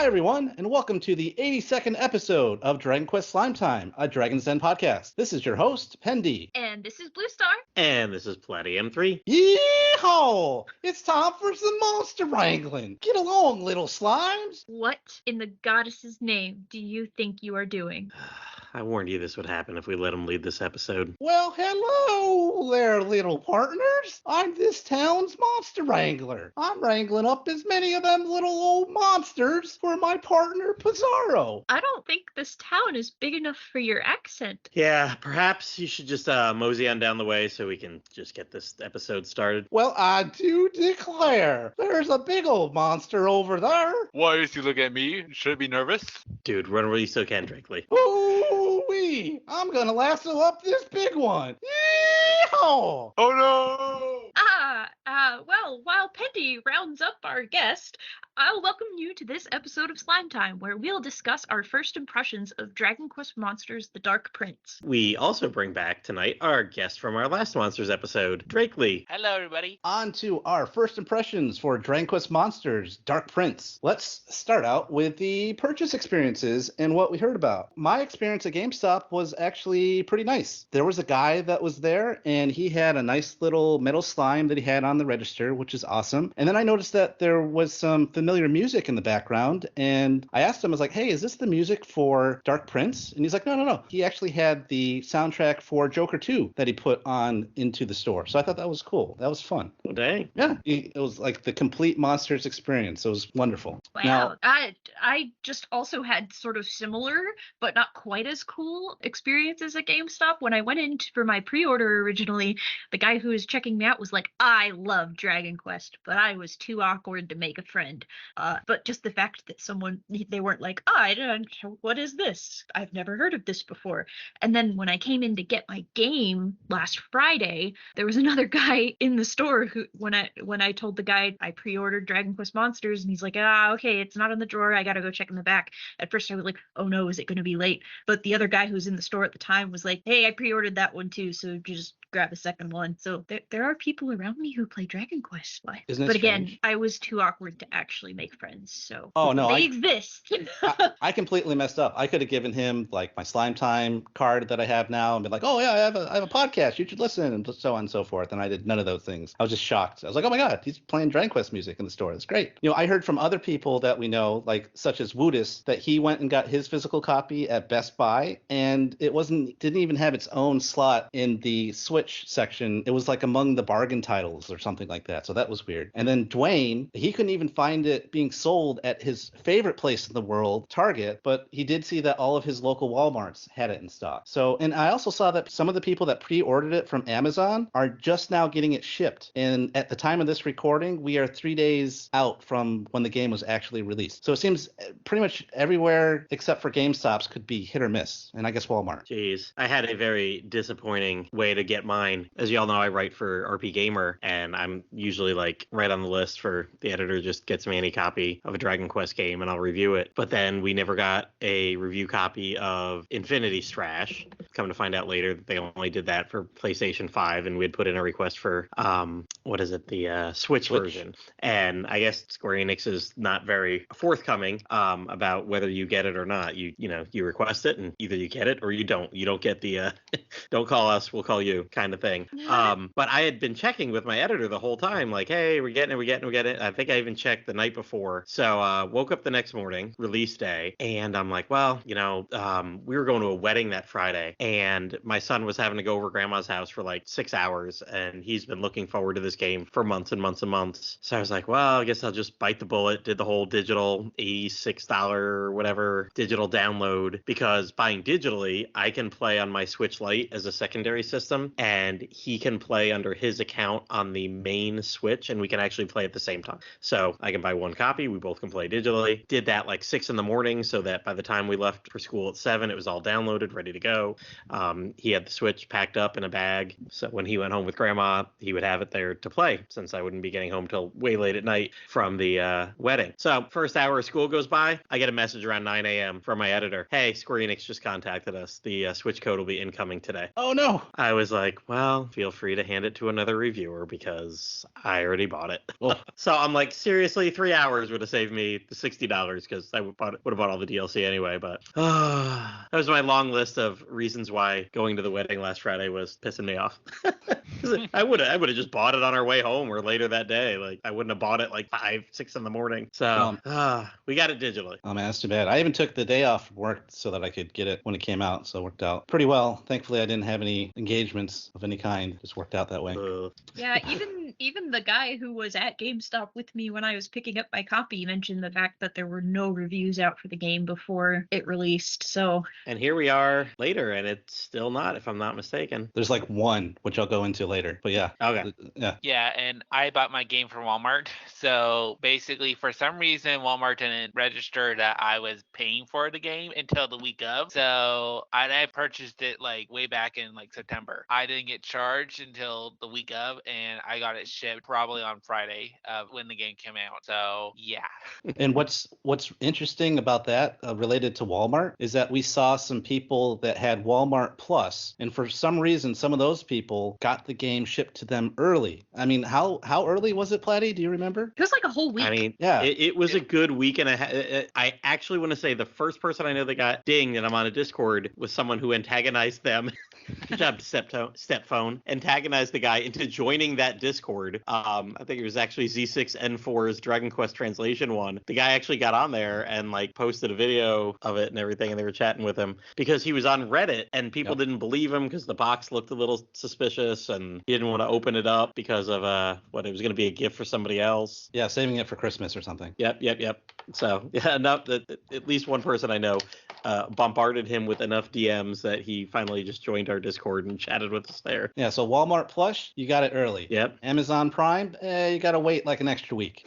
Hi, everyone, and welcome to the 82nd episode of Dragon Quest Slime Time, a Dragon's Den podcast. This is your host, Pendy. And this is Bluestar. And this is Platty M3. Yeehaw! It's time for some monster wrangling. Get along, little slimes. What in the goddess's name do you think you are doing? I warned you this would happen if we let him lead this episode. Well, hello there, little partners. I'm this town's monster wrangler. I'm wrangling up as many of them little old monsters for my partner, Pizarro. I don't think this town is big enough for your accent. Yeah, perhaps you should just mosey on down the way so we can just get this episode started. Well, I do declare, there's a big old monster over there. Why does he look at me? Should I be nervous? Dude, run where you still can, Drakely. Ooh-wee! I'm gonna lasso up this big one. Yeehaw! Oh no! Well, while Pendy rounds up our guest, I'll welcome you to this episode of Slime Time, where we'll discuss our first impressions of Dragon Quest Monsters: The Dark Prince. We also bring back tonight our guest from our last Monsters episode, Drakely. Hello, everybody. On to our first impressions for Dragon Quest Monsters: Dark Prince. Let's start out with the purchase experiences and what we heard about. My experience at GameStop was actually pretty nice. There was a guy that was there, and he had a nice little metal slime that he had on the register, which is awesome. And then I noticed that there was some familiar music in the background, and I asked him, I was like, hey, is this the music for Dark Prince? And he's like, no. He actually had the soundtrack for Joker 2 that he put on into the store. So I thought that was cool. That was fun. Well, dang. Yeah, it was like the complete Monsters experience. It was wonderful. Wow. Now, I just also had sort of similar, but not quite as cool experiences at GameStop. When I went in for my pre-order originally, the guy who was checking me out was like, I love Dragon Quest, but I was too awkward to make a friend. But just the fact that they weren't like, I don't know, what is this? I've never heard of this before. And then when I came in to get my game last Friday, there was another guy in the store who, when I told the guy I pre-ordered Dragon Quest Monsters, and he's like, okay, it's not in the drawer. I gotta go check in the back. At first I was like, oh no, is it going to be late? But the other guy who was in the store at the time was like, hey, I pre-ordered that one too, so just grab a second one. So there are people around me who play Dragon Quest. But again, I was too awkward to actually make friends. So they exist. I completely messed up. I could have given him like my Slime Time card that I have now and been like, oh yeah, I have a podcast. You should listen, and so on and so forth. And I did none of those things. I was just shocked. I was like, oh my God, he's playing Dragon Quest music in the store. That's great. I heard from other people that we know, like such as Woodus, that he went and got his physical copy at Best Buy, and it didn't even have its own slot in the Switch section. It was like among the bargain titles or something like that. So that was weird. And then Dwayne, he couldn't even find it being sold at his favorite place in the world, Target, but he did see that all of his local Walmarts had it in stock. So, and I also saw that some of the people that pre-ordered it from Amazon are just now getting it shipped. And at the time of this recording, we are 3 days out from when the game was actually released. So it seems pretty much everywhere except for GameStops could be hit or miss. And I guess Walmart. Jeez. I had a very disappointing way to get mine. As y'all know, I write for RP Gamer, and I'm usually like right on the list for the editor just gets me any copy of a Dragon Quest game and I'll review it. But then we never got a review copy of Infinity Strash. Come to find out later that they only did that for PlayStation 5, and we had put in a request for the Switch version. And I guess Square Enix is not very forthcoming about whether you get it or not. You request it, and either you get it or you don't. You don't get the don't call us, we'll call you kind of thing. But I had been checking with my editor the whole time, like, hey, we're getting it. I think I even checked the night before. So woke up the next morning, release day, and I'm like, well, we were going to a wedding that Friday, and my son was having to go over grandma's house for like 6 hours, and he's been looking forward to this game for months and months and months. So I was like, well, I guess I'll just bite the bullet, did the whole digital $86 or whatever digital download, because buying digitally, I can play on my Switch Lite as a secondary system, and he can play under his account on the main Switch, and we can actually play at the same time. So I can buy one copy, we both can play digitally. Did that like 6 a.m, so that by the time we left for school at 7, it was all downloaded, ready to go. He had the Switch packed up in a bag, so when he went home with grandma, he would have it there to play, since I wouldn't be getting home till way late at night from the wedding. So first hour of school goes by, I get a message around 9 a.m. from my editor. Hey, Square Enix just contacted us. The Switch code will be incoming today. day. Oh no. I was like, well, feel free to hand it to another reviewer because I already bought it. Oh. So I'm like, seriously, 3 hours would have saved me the $60 because I would have bought all the DLC anyway. But that was my long list of reasons why going to the wedding last Friday was pissing me off. 'Cause I would have just bought it on our way home or later that day. Like I wouldn't have bought it like 5, 6 in the morning. So we got it digitally. Oh man, that's too bad. I even took the day off from work so that I could get it when it came out. So it worked out pretty well. Thankfully, I didn't have any engagements of any kind. Just worked out that way. Yeah, even the guy who was at GameStop with me when I was picking up my copy mentioned the fact that there were no reviews out for the game before it released. So And here we are later, and it's still not, if I'm not mistaken. There's like one, which I'll go into later. But yeah. Okay. Yeah. Yeah, and I bought my game from Walmart. So basically, for some reason, Walmart didn't register that I was paying for the game until the week of. So I purchased it like way back in like September. I didn't get charged until the week of, and I got it shipped probably on Friday when the game came out. So yeah. And what's interesting about that related to Walmart is that we saw some people that had Walmart Plus, and for some reason, some of those people got the game shipped to them early. I mean, how early was it, Platty? Do you remember? it was like a whole week. I mean, Yeah. it was a good week and a half. I actually want to say the first person I know that got dinged and I'm on a Discord was someone who antagonized them. Good job, Stepphone. Antagonized the guy into joining that Discord. I think it was actually Z6N4's Dragon Quest translation one. The guy actually got on there and like posted a video of it and everything, and they were chatting with him because he was on Reddit and people didn't believe him because the box looked a little suspicious and he didn't want to open it up because of what it was going to be a gift for somebody else. Yeah, saving it for Christmas or something. Yep. So yeah, enough that at least one person I know bombarded him with enough DMs that he finally just joined our Discord and chatted with us there. Yeah, so Walmart Plus, you got it early. Yep. Amazon Prime, you got to wait like an extra week.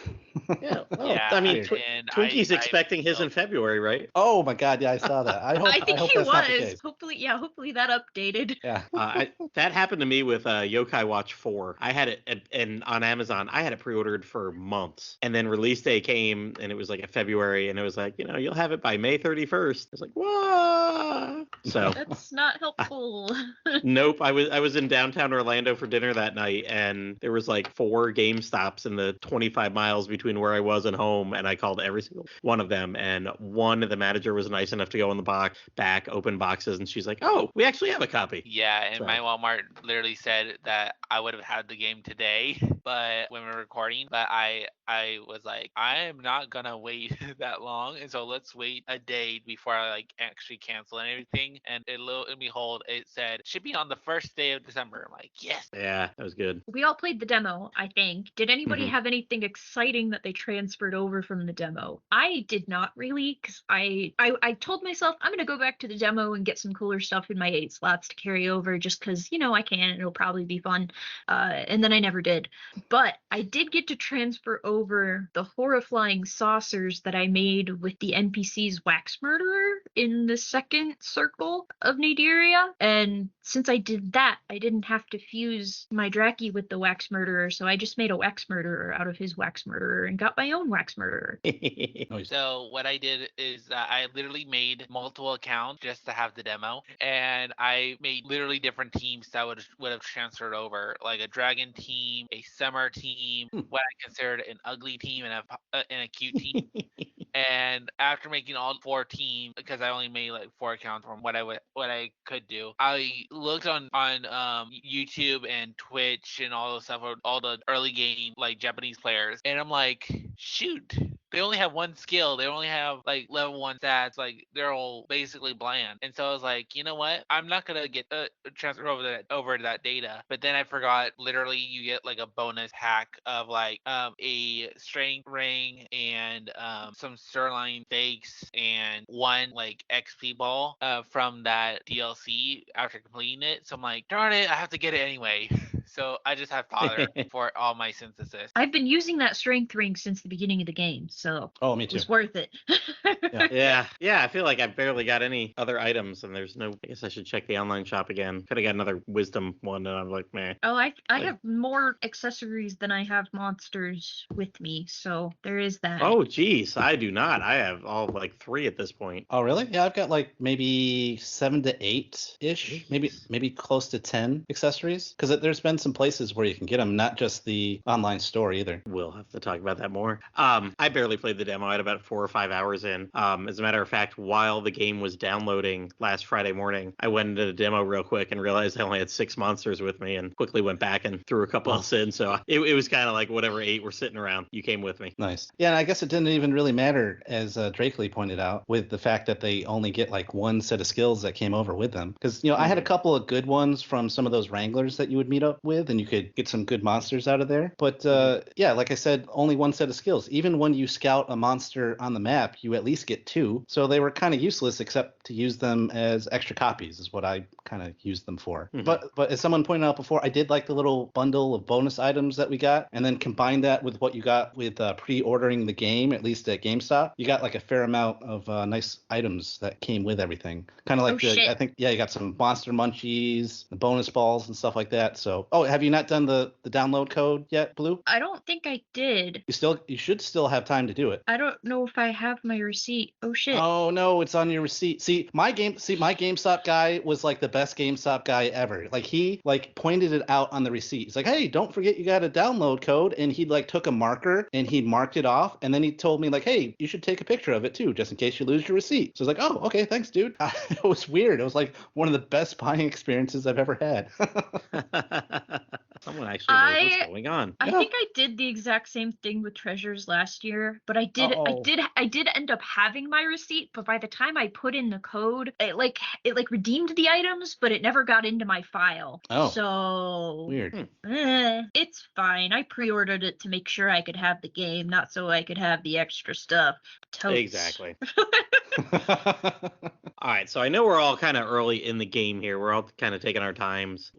Yeah. Well, Yeah, I mean, and Twinkie's I- expecting his in February, right? Oh my God, yeah, I saw that. I hope I think he that's not the was. case. Hopefully that updated. Yeah. That happened to me with Yokai Watch 4. I had it and on Amazon. I had it pre-ordered for months, and then release day came, and it was like a February, and it was like, you'll have it by May 31st. It's like, whoa. So That's not helpful. nope. I was in downtown Orlando for dinner that night, and there was like 4 GameStops in the 25 miles between where I was and home, and I called every single one of them, and the manager was nice enough to go in the back, open boxes, and she's like, "Oh, we actually have a copy." Yeah, and So- my Walmart literally said that I would have had the game today, but when we were recording, but I was like, I am not gonna wait that long, and so let's wait a day before I like actually cancel and everything. And lo and behold, it said should be on the first day of December. I'm like, yes. Yeah, that was good. We all played the demo, I think. Did anybody Mhm. have anything exciting that they transferred over from the demo? I did not really, because I told myself I'm going to go back to the demo and get some cooler stuff in my 8 slots to carry over just because, I can and it'll probably be fun. And then I never did. But I did get to transfer over the horrifying saucers that I made with the NPC's Wax Murderer in the second circle of Naderia. And since I did that, I didn't have to fuse my Draki with the Wax Murderer, so I just made a Wax Murderer out of his Wax Murderer and got my own Wax Murderer. So what I did is that I literally made multiple accounts just to have the demo, and I made literally different teams that would have transferred over, like a dragon team, a summer team, what I considered an ugly team, and a cute team. And after making all 4 teams, because I only made like 4 accounts from what I could do, I looked on YouTube and Twitch and all the stuff, all the early game like Japanese players, and I'm like, shoot. They only have 1 skill. They only have like level 1 stats. Like they're all basically bland. And so I was like, you know what? I'm not gonna get transfer over that data. But then I forgot. Literally, you get like a bonus pack of like a strength ring and some sirloin steaks and 1 like XP ball from that DLC after completing it. So I'm like, darn it, I have to get it anyway. so I just have fodder for all my synthesis. I've been using that strength ring since the beginning of the game, so Oh, me it too. was worth it. Yeah, I feel like I've barely got any other items, and there's no. I guess I should check the online shop again. Could have got another wisdom one, and I'm like, meh. Oh, I Like- have more accessories than I have monsters with me, so there is that. Oh, geez, I do not. I have all like 3 at this point. Oh, really? Yeah, I've got like maybe 7 to 8 ish, Jeez. maybe close to 10 accessories. Because there's been some places where you can get them, not just the online store either. We'll have to talk about that more. I barely played the demo. I had about 4 or 5 hours in. As a matter of fact, while the game was downloading last Friday morning, I went into the demo real quick and realized I only had 6 monsters with me, and quickly went back and threw a couple else in. So it was kind of like whatever 8 were sitting around, you came with me. Nice. Yeah, and I guess it didn't even really matter, as Drakely pointed out, with the fact that they only get like one set of skills that came over with them. Because, I had a couple of good ones from some of those Wranglers that you would meet up with, and you could get some good monsters out of there. But yeah, like I said, only one set of skills. Even when you scout a monster on the map, you at least get 2. So they were kind of useless except to use them as extra copies is what I kind of used them for. But as someone pointed out before, I did like the little bundle of bonus items that we got, and then combine that with what you got with pre-ordering the game, at least at GameStop. You got like a fair amount of nice items that came with everything. Kind of like shit. I think, yeah, you got some monster munchies, the bonus balls and stuff like that. So, have you not done the download code yet, Blue? I don't think I did. You should still have time to do it. I don't know if I have my receipt. Oh shit. Oh no, it's on your receipt. See, my GameStop guy was like the best GameStop guy ever. Like he like pointed it out on the receipt. He's like, hey, don't forget you got a download code, and he like took a marker and he marked it off, and then he told me like, hey, you should take a picture of it too, just in case you lose your receipt. So I was like, oh, okay, thanks, dude. It was weird. It was like one of the best buying experiences I've ever had. Someone actually knows what's going on. I think I did the exact same thing with treasures last year, but I did end up having my receipt, but by the time I put in the code, it redeemed the items, but it never got into my file. Oh. So Weird. It's fine. I pre-ordered it to make sure I could have the game, not so I could have the extra stuff. Totes. Exactly. All right, so I know we're all kind of early in the game here. We're all kind of taking our times.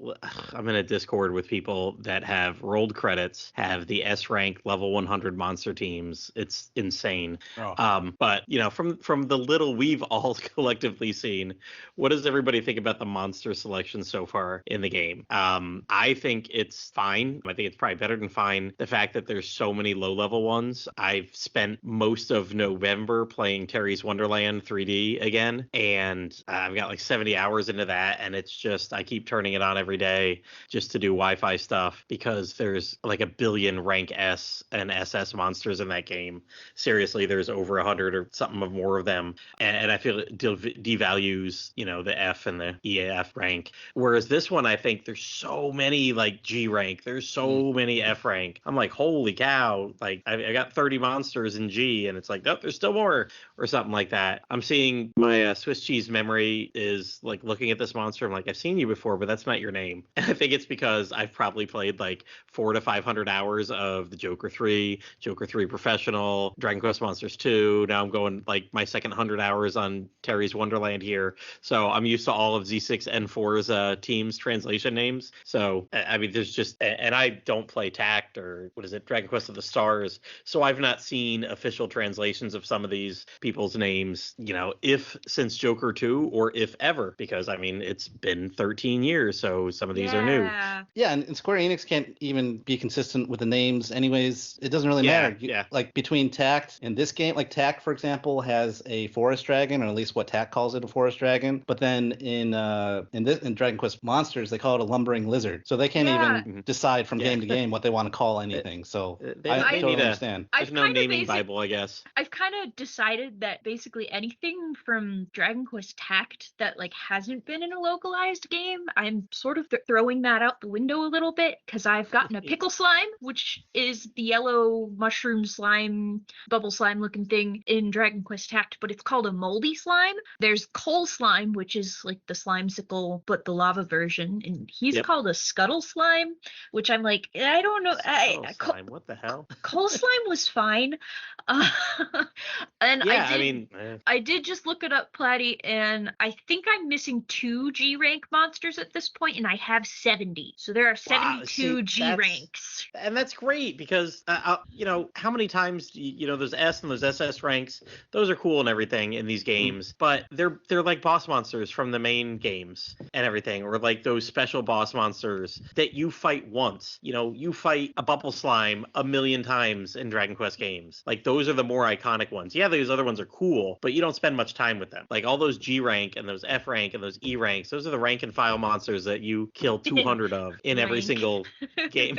I'm in a Discord with people that have rolled credits, have the S rank level 100 monster teams. It's insane. Oh. But from the little we've all collectively seen, what does everybody think about the monster selection so far in the game? I think it's fine. I think it's probably better than fine. The fact that there's so many low level ones. I've spent most of November playing Terry's Wonderland 3D again, and I've got like 70 hours into that, and it's just I keep turning it on every day just to do Wi-Fi stuff because there's like a billion rank S and SS monsters in that game. Seriously, there's over 100 or something of more of them, and I feel it devalues the F and the EAF rank. Whereas this one, I think there's so many like G rank, there's so many F rank. I'm like, holy cow! Like I got 30 monsters in G, and it's like, oh, there's still more or something like that. I'm seeing my Swiss cheese memory is like looking at this monster. I'm like, I've seen you before, but that's not your name. And I think it's because I've probably played like 400 to 500 hours of the Joker 3, Joker 3 Professional, Dragon Quest Monsters 2. Now I'm going like my second 100 hours on Terry's Wonderland here. So I'm used to all of Z6N4's teams translation names. So I mean, there's just, and I don't play Tact or what is it, Dragon Quest of the Stars. So I've not seen official translations of some of these people's names, if since Joker 2 or if ever, because I mean, it's been 13 years. So some of these are new. Yeah, and Square Enix can't even be consistent with the names anyways. It doesn't really matter. Like between Tact and this game, like Tact, for example, has a forest dragon, or at least what Tact calls it, a forest dragon. But then in Dragon Quest Monsters, they call it a lumbering lizard. So they can't even decide from game to game what they want to call anything. So I totally understand. There's no naming Bible, I guess. I've kind of decided that basically anything from Dragon Quest Tact that like hasn't been in a localized game, I'm sort of throwing that out the window a little bit, because I've gotten a pickle slime, which is the yellow mushroom slime, bubble slime looking thing in Dragon Quest Tact, but it's called a moldy slime. There's coal slime, which is like the slimesicle but the lava version, and he's called a scuttle slime, which I'm like, I don't know. Slime, what the hell? Coal slime was fine. And I mean, I did just look it up, Platty, and I think I'm missing 2 G rank monsters at this point, and I have 70. So there are 72 G ranks. And that's great because, how many times, those S and those SS ranks, those are cool and everything in these games, but they're like boss monsters from the main games and everything, or like those special boss monsters that you fight once. You fight a bubble slime a million times in Dragon Quest games. Like, those are the more iconic ones. Yeah, those other ones are cool, but you don't spend much time with them. Like, all those G rank and those F rank and those E ranks, those are the rank and file monsters that you kill 200 of in every single game.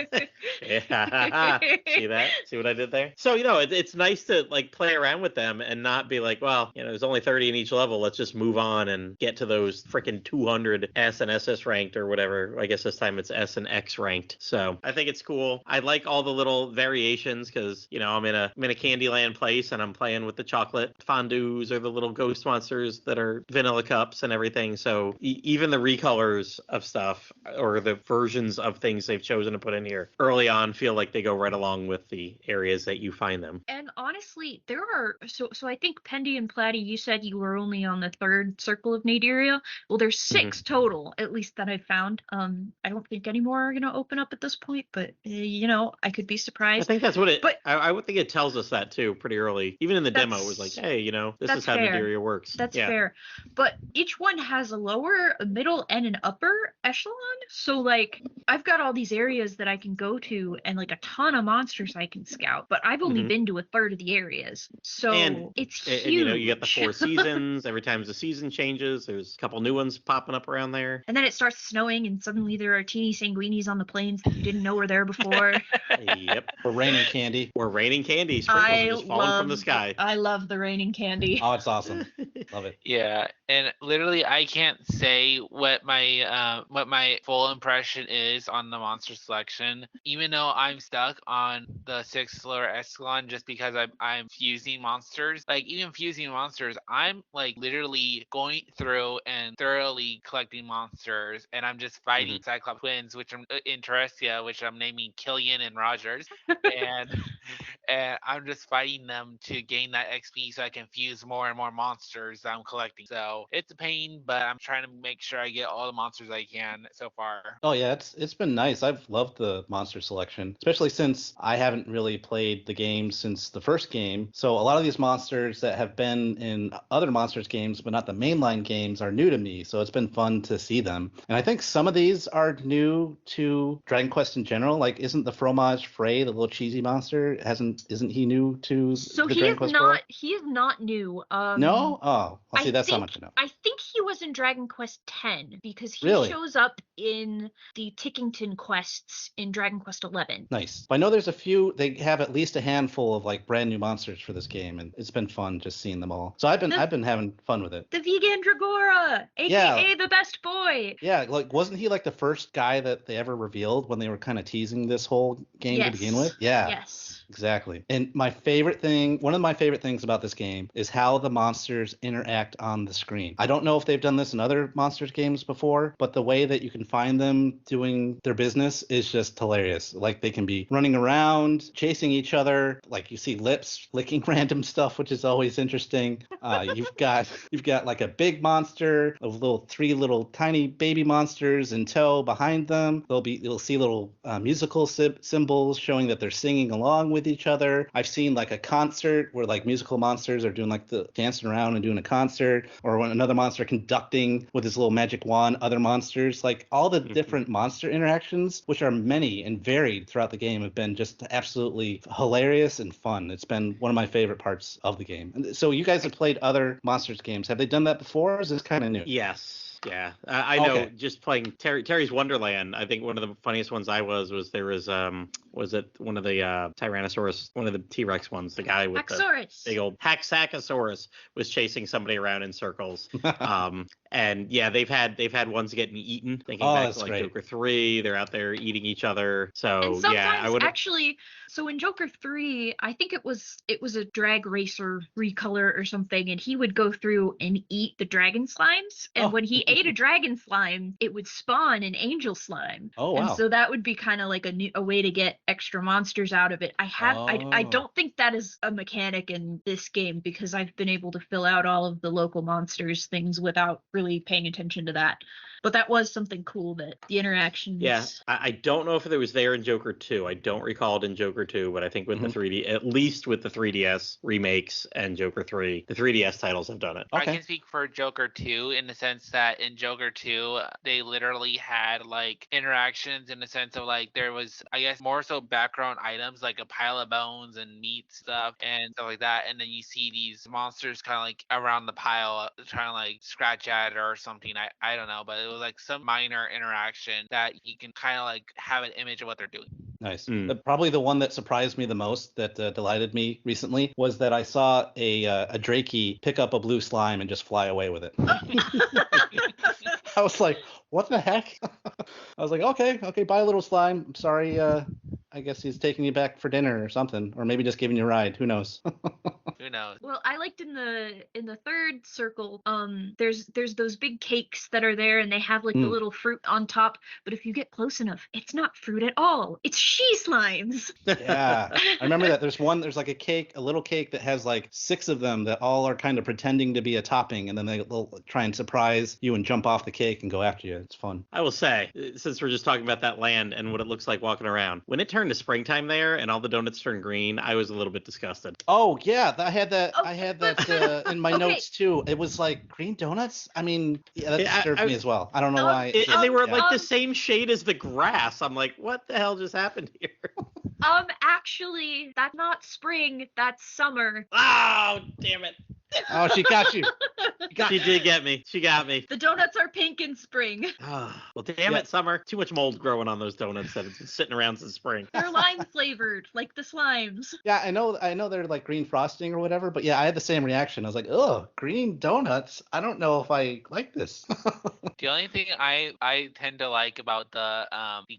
Yeah. See that? See what I did there? So, it's nice to like play around with them and not be like, well, there's only 30 in each level. Let's just move on and get to those freaking 200 S and SS ranked or whatever. I guess this time it's S and X ranked. So I think it's cool. I like all the little variations because, I'm in a Candyland place and I'm playing with the chocolate fondues or the little ghost monsters that are vanilla cups and everything. So even the recolors of stuff or the versions of things they've chosen to put in here early on feel like they go right along with the areas that you find them. And honestly, there are so I think Pendy and Platty, you said you were only on the 3rd circle of Naderia. Well, there's 6 total, at least that I've found. I don't think any more are gonna open up at this point, but I could be surprised. I think that's what it. But I would think it tells us that too pretty early. Even in the demo, it was like, hey, this is how Naderia works. That's fair. But each one has a lower, a middle, and an upper echelon. So like, I've got all these areas that I can go to, and like a ton of monsters I can scout. But I've only been to a third of the areas, so it's huge. And, you get the 4 seasons. Every time the season changes, there's a couple new ones popping up around there. And then it starts snowing, and suddenly there are teeny sanguinis on the plains that you didn't know were there before. Yep. Or raining candy. Sprinkles are just falling from the sky. I love the raining candy. Oh, it's awesome. Love it. Yeah, and literally I can't say what my full impression is on the monster selection, even though I'm stuck on the 6th lower echelon just because I'm fusing monsters. Like, even fusing monsters, I'm like literally going through and thoroughly collecting monsters, and I'm just fighting Cyclops twins, which I'm in Teresia, which I'm naming Killian and Rogers, and I'm just fighting them to gain that XP so I can fuse more and more monsters that I'm collecting. So it's a pain, but I'm trying to make sure I get all the monsters I can so far. Oh yeah, it's been nice. I've loved the monster selection, especially since I haven't really played the game since the first game. So a lot of these monsters that have been in other Monsters games, but not the mainline games, are new to me. So it's been fun to see them. And I think some of these are new to Dragon Quest in general. Like, isn't the Fromage Frey, the little cheesy monster, isn't he new to the Dragon Quest world? He is not new. No? Oh, well, see, that's how much I know. I think he was in Dragon Quest X because he shows up in the Tickington quests in Dragon Quest XI. Nice. I know there's a few. They have at least a handful of like brand new monsters for this game, and it's been fun just seeing them all. So I've been having fun with it. The Vegan Dragora, aka the best boy. Yeah, like, wasn't he like the first guy that they ever revealed when they were kind of teasing this whole game to begin with? Yeah. Yes. Exactly. And one of my favorite things about this game is how the monsters interact on the screen. I don't know if they've done this in other Monsters games before, but the way that you can find them doing their business is just hilarious. Like, they can be running around, chasing each other. Like, you see lips licking random stuff, which is always interesting. You've got like a big monster of 3 little tiny baby monsters in tow behind them. You'll see little musical symbols showing that they're singing along with each other. I've seen like a concert where like musical monsters are doing like the dancing around and doing a concert, or when another monster conducting with his little magic wand other monsters. Like, all the different monster interactions, which are many and varied throughout the game, have been just absolutely hilarious and fun. It's been one of my favorite parts of the game. So you guys have played other Monsters games. Have they done that before, or is this kind of new? Yes. Yeah, I know. Just playing Terry's Wonderland, I think one of the funniest ones was there was it one of the Tyrannosaurus, one of the T-Rex ones, the guy with the big old Haxacosaurus was chasing somebody around in circles. And yeah, they've had ones getting eaten. Thinking Oh, back that's to like great. Joker 3, they're out there eating each other. So And yeah, I sometimes would. actually, so in Joker 3, I think it was a drag racer recolor or something, and he would go through and eat the dragon slimes. And Oh. when he ate a dragon slime, it would spawn an angel slime. Oh, And wow. so that would be kind of like a way to get extra monsters out of it. I Oh. don't think that is a mechanic in this game because I've been able to fill out all of the local monsters things without really paying attention to that. But that was something cool that the interactions. Yeah, I don't know if it was there in Joker 2. I don't recall it in Joker 2, but I think with the 3D, at least with the 3DS remakes and Joker 3, the 3DS titles have done it. I Okay. can speak for Joker 2 in the sense that in Joker 2, they literally had like interactions in the sense of like there was, I guess, more so background items like a pile of bones and meat stuff and stuff like that. And then you see these monsters kind of like around the pile trying to like scratch at it or something. I don't know, but it was like some minor interaction that you can kind of like have an image of what they're doing. Nice. Probably the one that surprised me the most, that delighted me recently, was that I saw a Drakey pick up a blue slime and just fly away with it. I was like, what the heck? I was like, okay, bye, little slime. I'm sorry. I guess he's taking you back for dinner or something, or maybe just giving you a ride. Who knows? Who knows? Well, I liked in the third circle, there's those big cakes that are there and they have like the little fruit on top, but if you get close enough, it's not fruit at all. It's she slimes. Yeah, I remember that. There's like a little cake that has like 6 of them that all are kind of pretending to be a topping, and then they'll try and surprise you and jump off the cake and go after you. It's fun. I will say, since we're just talking about that land and what it looks like walking around, when it turned to springtime there and all the donuts turned green, I was a little bit disgusted. Oh yeah, I had that. Oh, I had that in my notes too. It was like green donuts. I mean, yeah, that disturbed me as well. I don't know why. And they were yeah. like the same shade as the grass. I'm like, what the hell just happened here? Actually, that's not spring, that's summer. Oh, damn it. Oh, she got you. She did get me. She got me. The donuts are pink in spring. Well, damn it, Summer. Too much mold growing on those donuts that it's been sitting around since spring. They're lime flavored, like the slimes. Yeah, I know they're like green frosting or whatever, but yeah, I had the same reaction. I was like, oh, green donuts. I don't know if I like this. The only thing I tend to like about the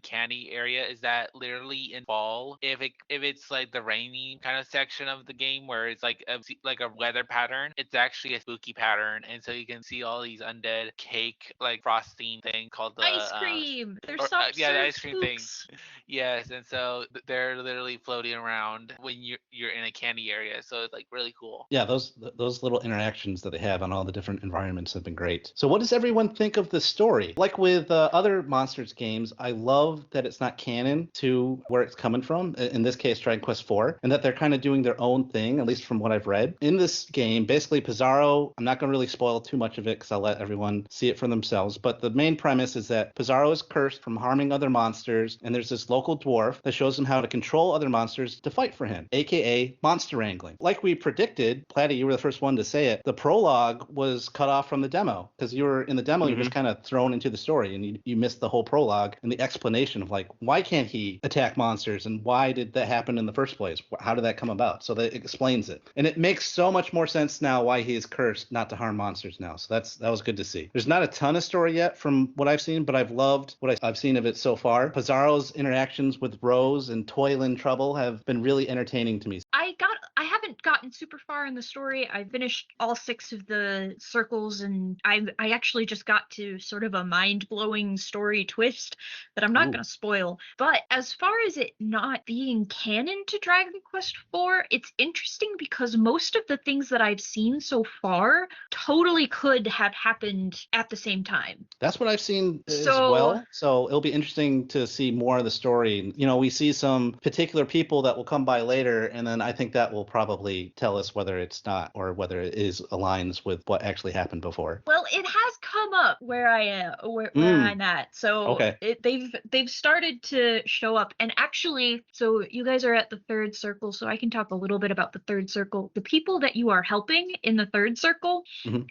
candy area is that literally in fall, if it's like the rainy kind of section of the game where it's like a weather pattern, it's actually a spooky pattern, and so you can see all these undead cake like frosting thing called the Ice cream. They're or, soft yeah, the serve ice cream thing. spooks. Yes, and so they're literally floating around when you're in a candy area, so it's like really cool. Yeah, those little interactions that they have on all the different environments have been great. So what does everyone think of the story? Like with other Monsters games, I love that it's not canon to where it's coming from, in this case Dragon Quest IV, and that they're kind of doing their own thing, at least from what I've read. In this game, basically Pizarro, I'm not going to really spoil too much of it because I'll let everyone see it for themselves, but the main premise is that Pizarro is cursed from harming other monsters, and there's this local dwarf that shows him how to control other monsters to fight for him, aka monster wrangling. Like we predicted, Platty, you were the first one to say it, the prologue was cut off from the demo, because you were in the demo, you were just kind of thrown into the story, and you missed the whole prologue and the explanation of like, why can't he attack monsters, and why did that happen in the first place? How did that come about? So that explains it. And it makes so much more sense now why he is cursed not to harm monsters now. So that was good to see. There's not a ton of story yet from what I've seen, but I've loved what I've seen of it so far. Pizarro's interactions with Rose and Toil Trouble have been really entertaining to me. I haven't gotten super far in the story. I finished all 6 of the circles, and I actually just got to sort of a mind-blowing story twist that I'm not going to spoil. But as far as it not being canon to Dragon Quest IV, it's interesting because most of the things that I've seen so far totally could have happened at the same time. That's what I've seen as well. So it'll be interesting to see more of the story. You know, we see some particular people that will come by later, and then I think that will probably tell us whether it's not or whether it is aligns with what actually happened before. Well, it has come up where I am, where I'm at. So they've started to show up. And actually, so you guys are at the third circle, so I can talk a little bit about the third circle. The people that you are helping in the third circle,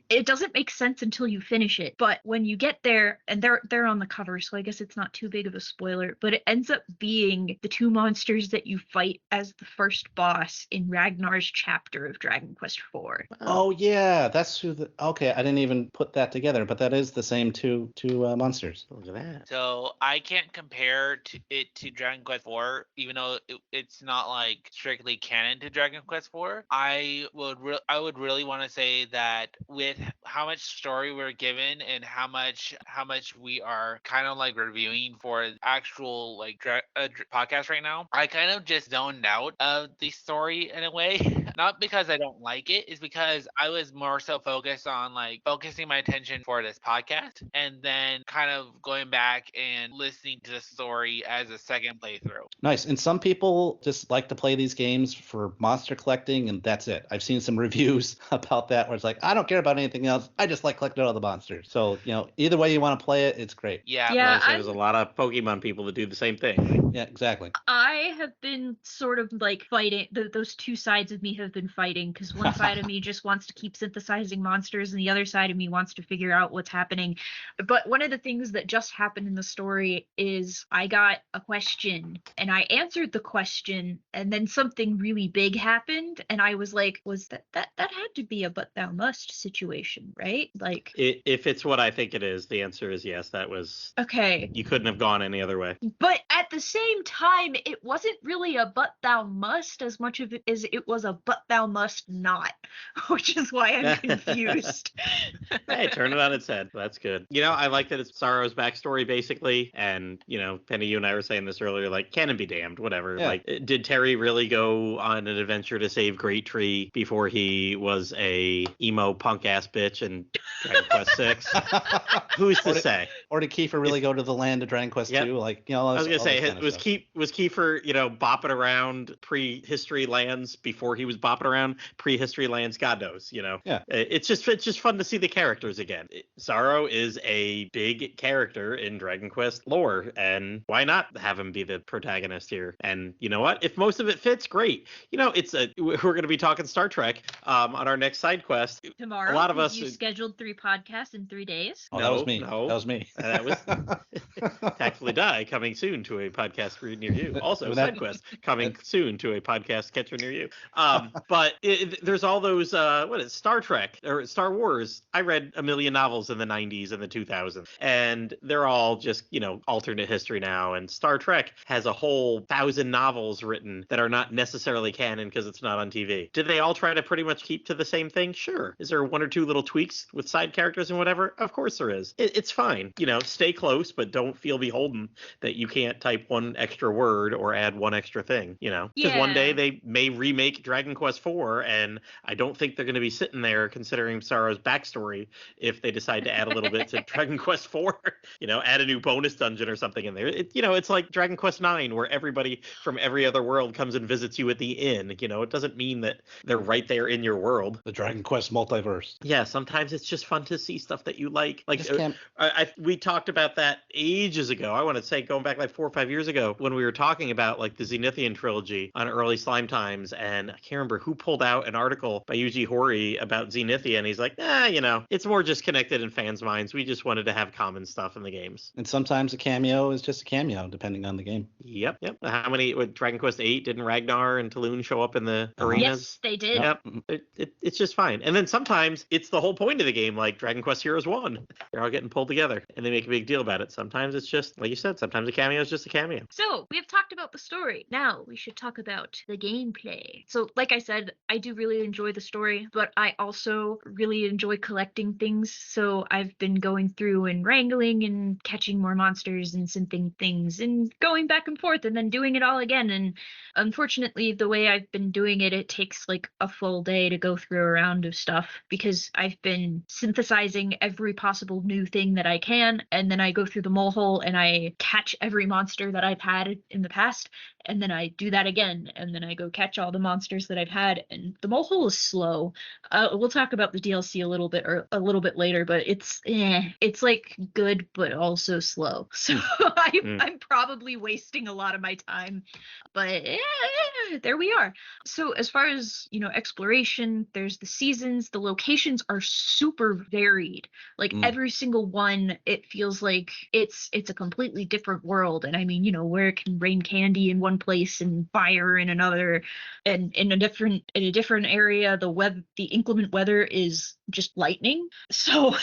it doesn't make sense until you finish it. But when you get there, and they're on the cover, so I guess it's not too big of a spoiler, but it ends up being the 2 monsters that you fight as the first boss in Ragnar's chapter of Dragon Quest IV. Oh yeah, that's who I didn't even put that together, but that is the same two monsters. Look at that. So I can't compare it to Dragon Quest IV, even though it's not like strictly canon to Dragon Quest IV. I would really want to say that with how much story we're given and how much we are kind of like reviewing for actual like podcast right now, I kind of just zoned out of the story in a way. Not because I don't like it, it's because I was more so focused on like focusing my attention for this podcast and then kind of going back and listening to the story as a second playthrough. Nice. And some people just like to play these games for monster collecting, and that's it. I've seen some reviews about that where it's like, I don't care about anything else. I just like collecting all the monsters. So, either way you want to play it, it's great. Yeah. Yeah, There's a lot of Pokemon people that do the same thing. Yeah, exactly. I have been sort of like fighting, those two sides of me have been fighting, because one side of me just wants to keep synthesizing monsters and the other side of me wants to figure out what's happening. But one of the things that just happened in the story is I got a question and I answered the question and then something really big happened and I was like, was that had to be a but thou must situation, right? Like, If it's what I think it is, the answer is yes. That was okay. You couldn't have gone any other way. But at the same time, it wasn't really a but thou must as much of it as it was a but thou must not, which is why I'm confused. Hey, turn it on its head. That's good. I like that it's Sorrow's backstory basically, and Penny, you and I were saying this earlier, like, canon be damned, whatever. Yeah. Like, did Terry really go on an adventure to save Great Tree before he was a emo punk ass bitch in Dragon Quest VI? Who's to say? Or did Kiefer really go to the land of Dragon Quest Yep. 2? Like, I was gonna say, was Kiefer, bopping around prehistory lands before he was bopping around prehistory lands? God knows, Yeah. It's just fun to see the characters again. Sorrow is a big character in Dragon Quest lore, and why not have him be the protagonist here? And you know what? If most of it fits, great. We're gonna be talking Star Trek on our next side quest. Tomorrow, A lot of us you scheduled 3 podcasts in 3 days. Oh, that was No, me. no. That was me. That was Tactfully Die coming soon to a podcast near you. Also, That- SideQuest coming soon to a podcast catcher near you. But there's all those Star Trek or Star Wars. I read a million novels in the 90s and the 2000s, and they're all just alternate history now. And Star Trek has a whole 1,000 novels written that are not necessarily canon because it's not on TV. Did they all try to pretty much keep to the same thing? Sure. Is there one or two little tweaks with side characters and whatever? Of course there is. It's fine. Stay close, but don't feel beholden that you can't type one extra word or add one extra thing. Because one day they may remake Dragon Quest IV, and I don't think they're going to be sitting there considering Sorrow's backstory if they decide to add a little bit to Dragon Quest IV. Add a new bonus dungeon or something in there. It's like Dragon Quest IX, where everybody from every other world comes and visits you at the inn. It doesn't mean that they're right there in your world. The Dragon Quest multiverse. Yeah, sometimes it's just fun to see stuff that you like. Like, Just can't- we talked about that ages ago. I want to say going back like 4 or 5 years ago when we were talking about like the Zenithian trilogy on early Slime Times, and I can't remember who pulled out an article by Yuji Horii about Zenithia, and he's like, it's more just connected in fans' minds. We just wanted to have common stuff in the games. And sometimes a cameo is just a cameo, depending on the game. Yep. How many with Dragon Quest VIII didn't Ragnar and Talon show up in the arenas? Yes, they did. Yep. It's just fine. And then sometimes it's the whole point of the game, like Dragon Quest Heroes 1. They're all getting pulled together and they make a big deal about it. Sometimes it's just, like you said, sometimes a cameo is just a cameo. So we have talked about the story. Now we should talk about the gameplay. So like I said, I do really enjoy the story, but I also really enjoy collecting things. So I've been going through and wrangling and catching more monsters and synthing things and going back and forth and then doing it all again. And unfortunately, the way I've been doing it, it takes like a full day to go through a round of stuff because I've been synthesizing every possible new thing that I can. And then I go through the mole hole and I catch every monster that I've had in the past. And then I do that again. And then I go catch all the monsters that I've had. And the mole hole is slow. We'll talk about the DLC a little bit later, but it's like good, but also slow. So I'm probably wasting a lot of my time, but there we are. So as far as, exploration, there's the seasons, the locations are super varied. Like every single one, it feels like it's a completely different world. And I mean, where it can rain candy in one place and fire in another, and in a different area the inclement weather is just lightning. So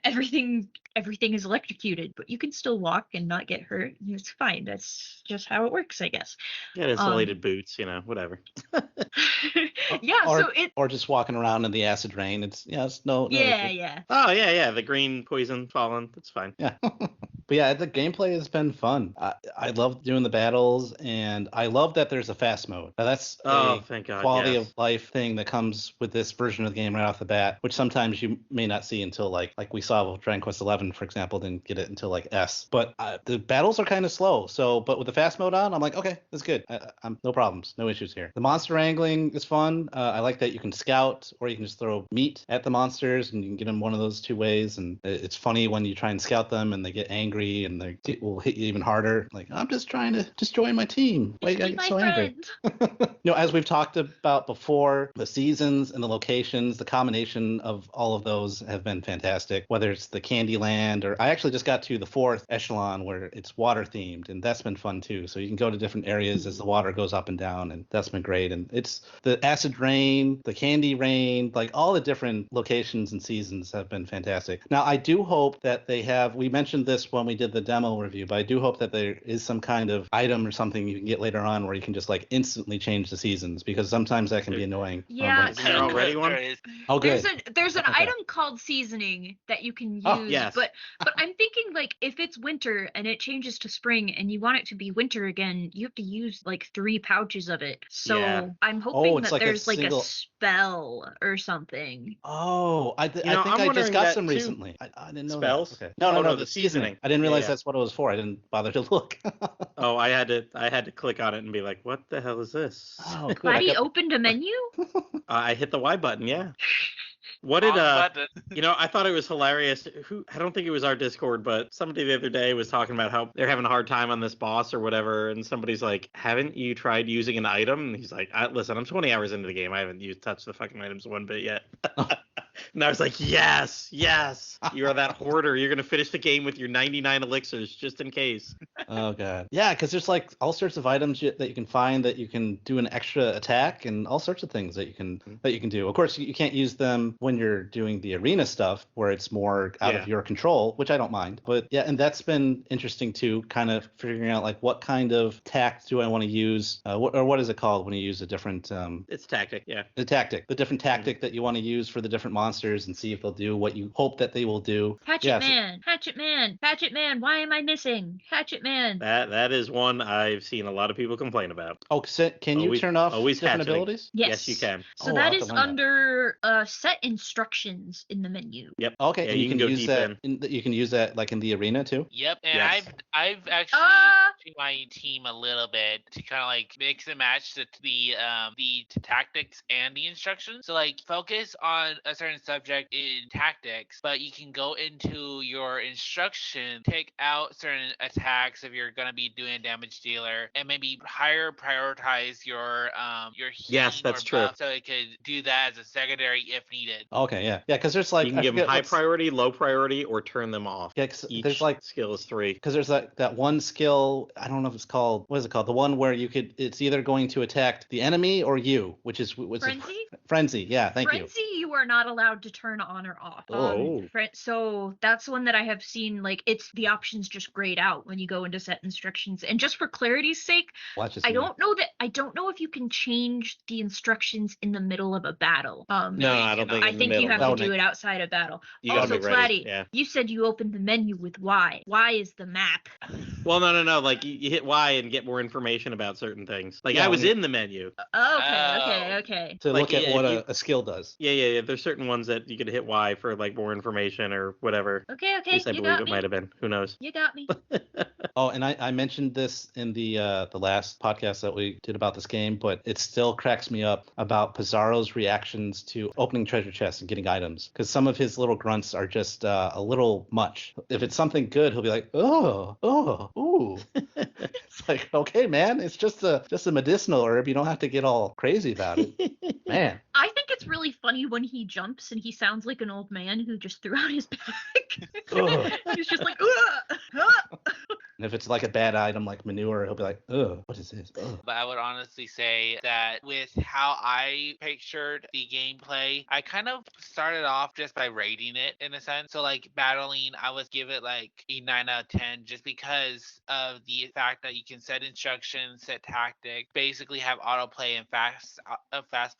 everything is electrocuted, but you can still walk and not get hurt, and it's fine. That's just how it works, I guess. Get insulated boots, whatever. Yeah, or, so it or just walking around in the acid rain. It's no issue. yeah. Oh yeah, the green poison falling. That's fine. Yeah. But yeah, the gameplay has been fun. I love doing the battles, and I love that there's a fast mode. Now, that's thank God, quality yes. of life thing that comes with this version of the game right off the bat, which sometimes you may not see until like we saw with Dragon Quest XI, for example, didn't get it until like S. But the battles are kind of slow. But with the fast mode on, I'm like, okay, that's good. I'm no problems, no issues here. The monster wrangling is fun. I like that you can scout, or you can just throw meat at the monsters, and you can get them one of those two ways. And it's funny when you try and scout them, and they get angry, and they will hit you even harder. Like, I'm just trying to join my team. Why you gotta get so angry? As we've talked about before, the seasons and the locations, the combination of all of those have been fantastic. Whether it's the Candyland, or I actually just got to the 4th echelon where it's water themed, and that's been fun too. So you can go to different areas as the water goes up and down, and that's been great. And it's the acid rain, the candy rain, like all the different locations and seasons have been fantastic. Now, I do hope that we mentioned this when we did the demo review, but I do hope that there is some kind of item or something you can get later on where you can just like instantly change the seasons, because sometimes that can be annoying. Yeah, Is there already one? Oh, good. There's an Okay. item called seasoning that you can use. Oh, yes. But I'm thinking, like, if it's winter and it changes to spring and you want it to be winter again, you have to use like 3 pouches of it. So Yeah. I'm hoping it's that like a there's like single- a spell or something. Oh, I think I'm I just wondering got that some too. recently. I didn't know Spells? that. Okay. Oh, No, no, the the seasoning. I didn't realize Yeah. that's what it was for. I didn't bother to look. Oh, I had to click on it and be like, what the hell is this? Oh, good. Platty opened a menu? I hit the Y button, yeah. What did Wrong button. I thought it was hilarious. I don't think it was our Discord, but somebody the other day was talking about how they're having a hard time on this boss or whatever, and somebody's like, "Haven't you tried using an item?" And he's like, "Listen, I'm 20 hours into the game. I haven't touched the fucking items one bit yet." And I was like, yes, you are that hoarder. You're gonna finish the game with your 99 elixirs just in case. Oh god. Yeah, because there's like all sorts of items that you can find that you can do an extra attack, and all sorts of things that you can do. Of course, you can't use them when you're doing the arena stuff where it's more out of your control, which I don't mind. But yeah, and that's been interesting too, kind of figuring out like what kind of tact do I want to use, what is it called when you use a different It's tactic, yeah. the different tactic that you want to use for the different monsters, and see if they'll do what you hope that they will do. Hatchet Man, why am I missing? Hatchet Man. That is one I've seen a lot of people complain about. Oh, can you turn off always different hatcheting. abilities? Yes, you can. So Oh, that I'll have is to learn that. under set instructions in the menu. Yep. Okay, Yeah, and you can go use deep that. You can use that like in the arena too. Yep, and Yes. I've actually changed my team a little bit to kind of like mix and match the tactics and the instructions. So like focus on a certain subject in tactics, but you can go into your instruction, take out certain attacks if you're gonna be doing a damage dealer, and maybe higher prioritize your Yes, healing that's or true. buff, so it could do that as a secondary if needed. Okay, yeah, because there's like You can I give them forget high what's- priority, low priority, or turn them off. Yeah, 'cause Each there's like skill is 3. because there's that one skill, I don't know if it's called, what is it called? The one where it's either going to attack the enemy or you, which is Frenzy? Frenzy, yeah, thank you. Frenzy, you are not allowed to turn on or off. Oh. So that's one that I have seen, like, it's the options just grayed out when you go into set instructions. And just for clarity's sake, Watch this. I don't know if you can change the instructions in the middle of a battle. No, I don't think I in the think you middle. have No, to do it outside of battle. You gotta Also, be ready. Platty, Yeah. you said you opened the menu with Y. Y is the map. Well, no. Like you hit Y and get more information about certain things. Like Yeah, I was when you- in the menu. Okay. to like, look at yeah, what if you- a skill does. Yeah. There's certain ones that you could hit Y for like more information or whatever. Okay, At least I you believe got it me. might have been. Who knows? You got me. Oh, and I mentioned this in the last podcast that we did about this game, but it still cracks me up about Pizarro's reactions to opening treasure chests and getting items, because some of his little grunts are just a little much. If it's something good, he'll be like, oh, ooh. It's like, okay, man, it's just a medicinal herb. You don't have to get all crazy about it, man. I think it's really funny when he jumps and he sounds like an old man who just threw out his back. Ugh. He's just like, "Ugh, huh." And if it's like a bad item like manure, he'll be like, ugh, what is this? Ugh. But I would honestly say that with how I pictured the gameplay, I kind of started off just by rating it in a sense. So like battling, I would give it like a 9 out of 10 just because of the fact that you can set instructions, set tactics, basically have autoplay and fast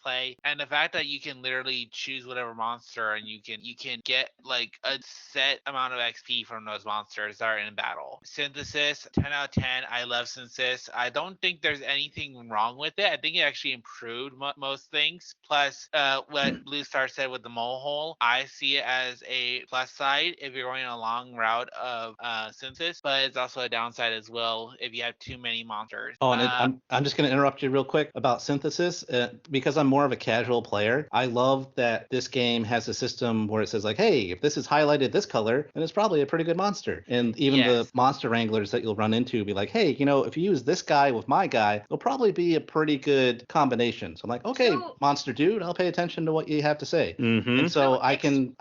play, and the fact that you can literally choose whatever monster and you can get like a set amount of XP from those monsters that are in battle. Synthesis, 10 out of 10. I love Synthesis. I don't think there's anything wrong with it. I think it actually improved most things. Plus, what Bluestar said with the mole hole, I see it as a plus side if you're going a long route of Synthesis, but it's also a downside as well if you have too many monsters. Oh, and I'm just going to interrupt you real quick about Synthesis. Because I'm more of a casual player, I love that this game has a system where it says like, hey, if this is highlighted this color, then it's probably a pretty good monster. And even the monster wranglers that you'll run into be like, hey, if you use this guy with my guy, it'll probably be a pretty good combination. So I'm like, okay, monster dude, I'll pay attention to what you have to say. Mm-hmm. And so I can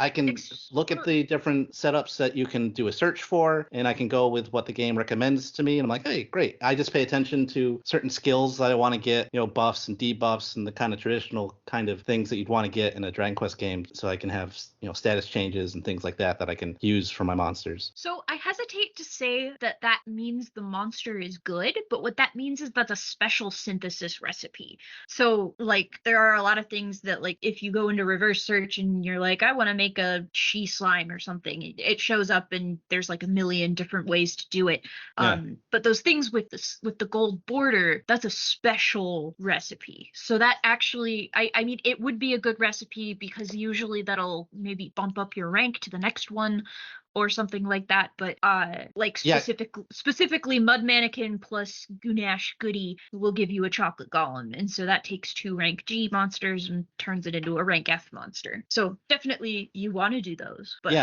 look at the different setups that you can do a search for, and I can go with what the game recommends to me. And I'm like, hey, great. I just pay attention to certain skills that I want to get, buffs and debuffs and the kind of traditional kind of things that you'd want to get in a Dragon Quest game, so I can have status changes and things like that I can use for my monsters. So I hesitate to say that means the monster is good, but what that means is that's a special synthesis recipe. So like there are a lot of things that like if you go into reverse search and you're like, I want to make a she slime or something, it shows up and there's like a million different ways to do it. But those things with the gold border, that's a special recipe. So that actually, I mean, it would be a good recipe because usually that'll maybe bump up your rank to the next one or something like that. But specifically Mud Mannequin plus Gunash Goody will give you a chocolate golem, and so that takes 2 rank G monsters and turns it into a rank F monster. So definitely you want to do those, but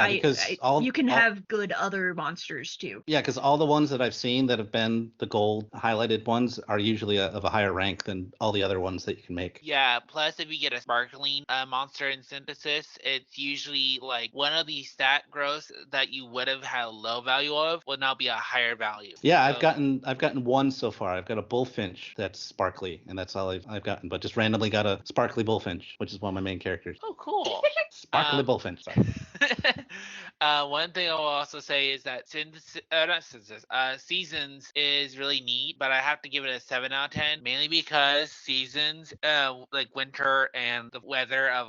you can have good other monsters too. Yeah, because all the ones that I've seen that have been the gold highlighted ones are usually of a higher rank than all the other ones that you can make. Yeah, plus if you get a sparkling monster in Synthesis, it's usually like one of the stat growths that you would have had a low value of will now be a higher value. Yeah, so, I've gotten one so far. I've got a bullfinch that's sparkly, and that's all I've gotten. But just randomly got a sparkly bullfinch, which is one of my main characters. Oh, cool. Sparkly bullfinch. Sorry. One thing I will also say is that Seasons is really neat, but I have to give it a 7 out of 10, mainly because Seasons, like winter and the weather of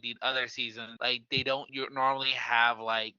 the other seasons, like they don't normally have like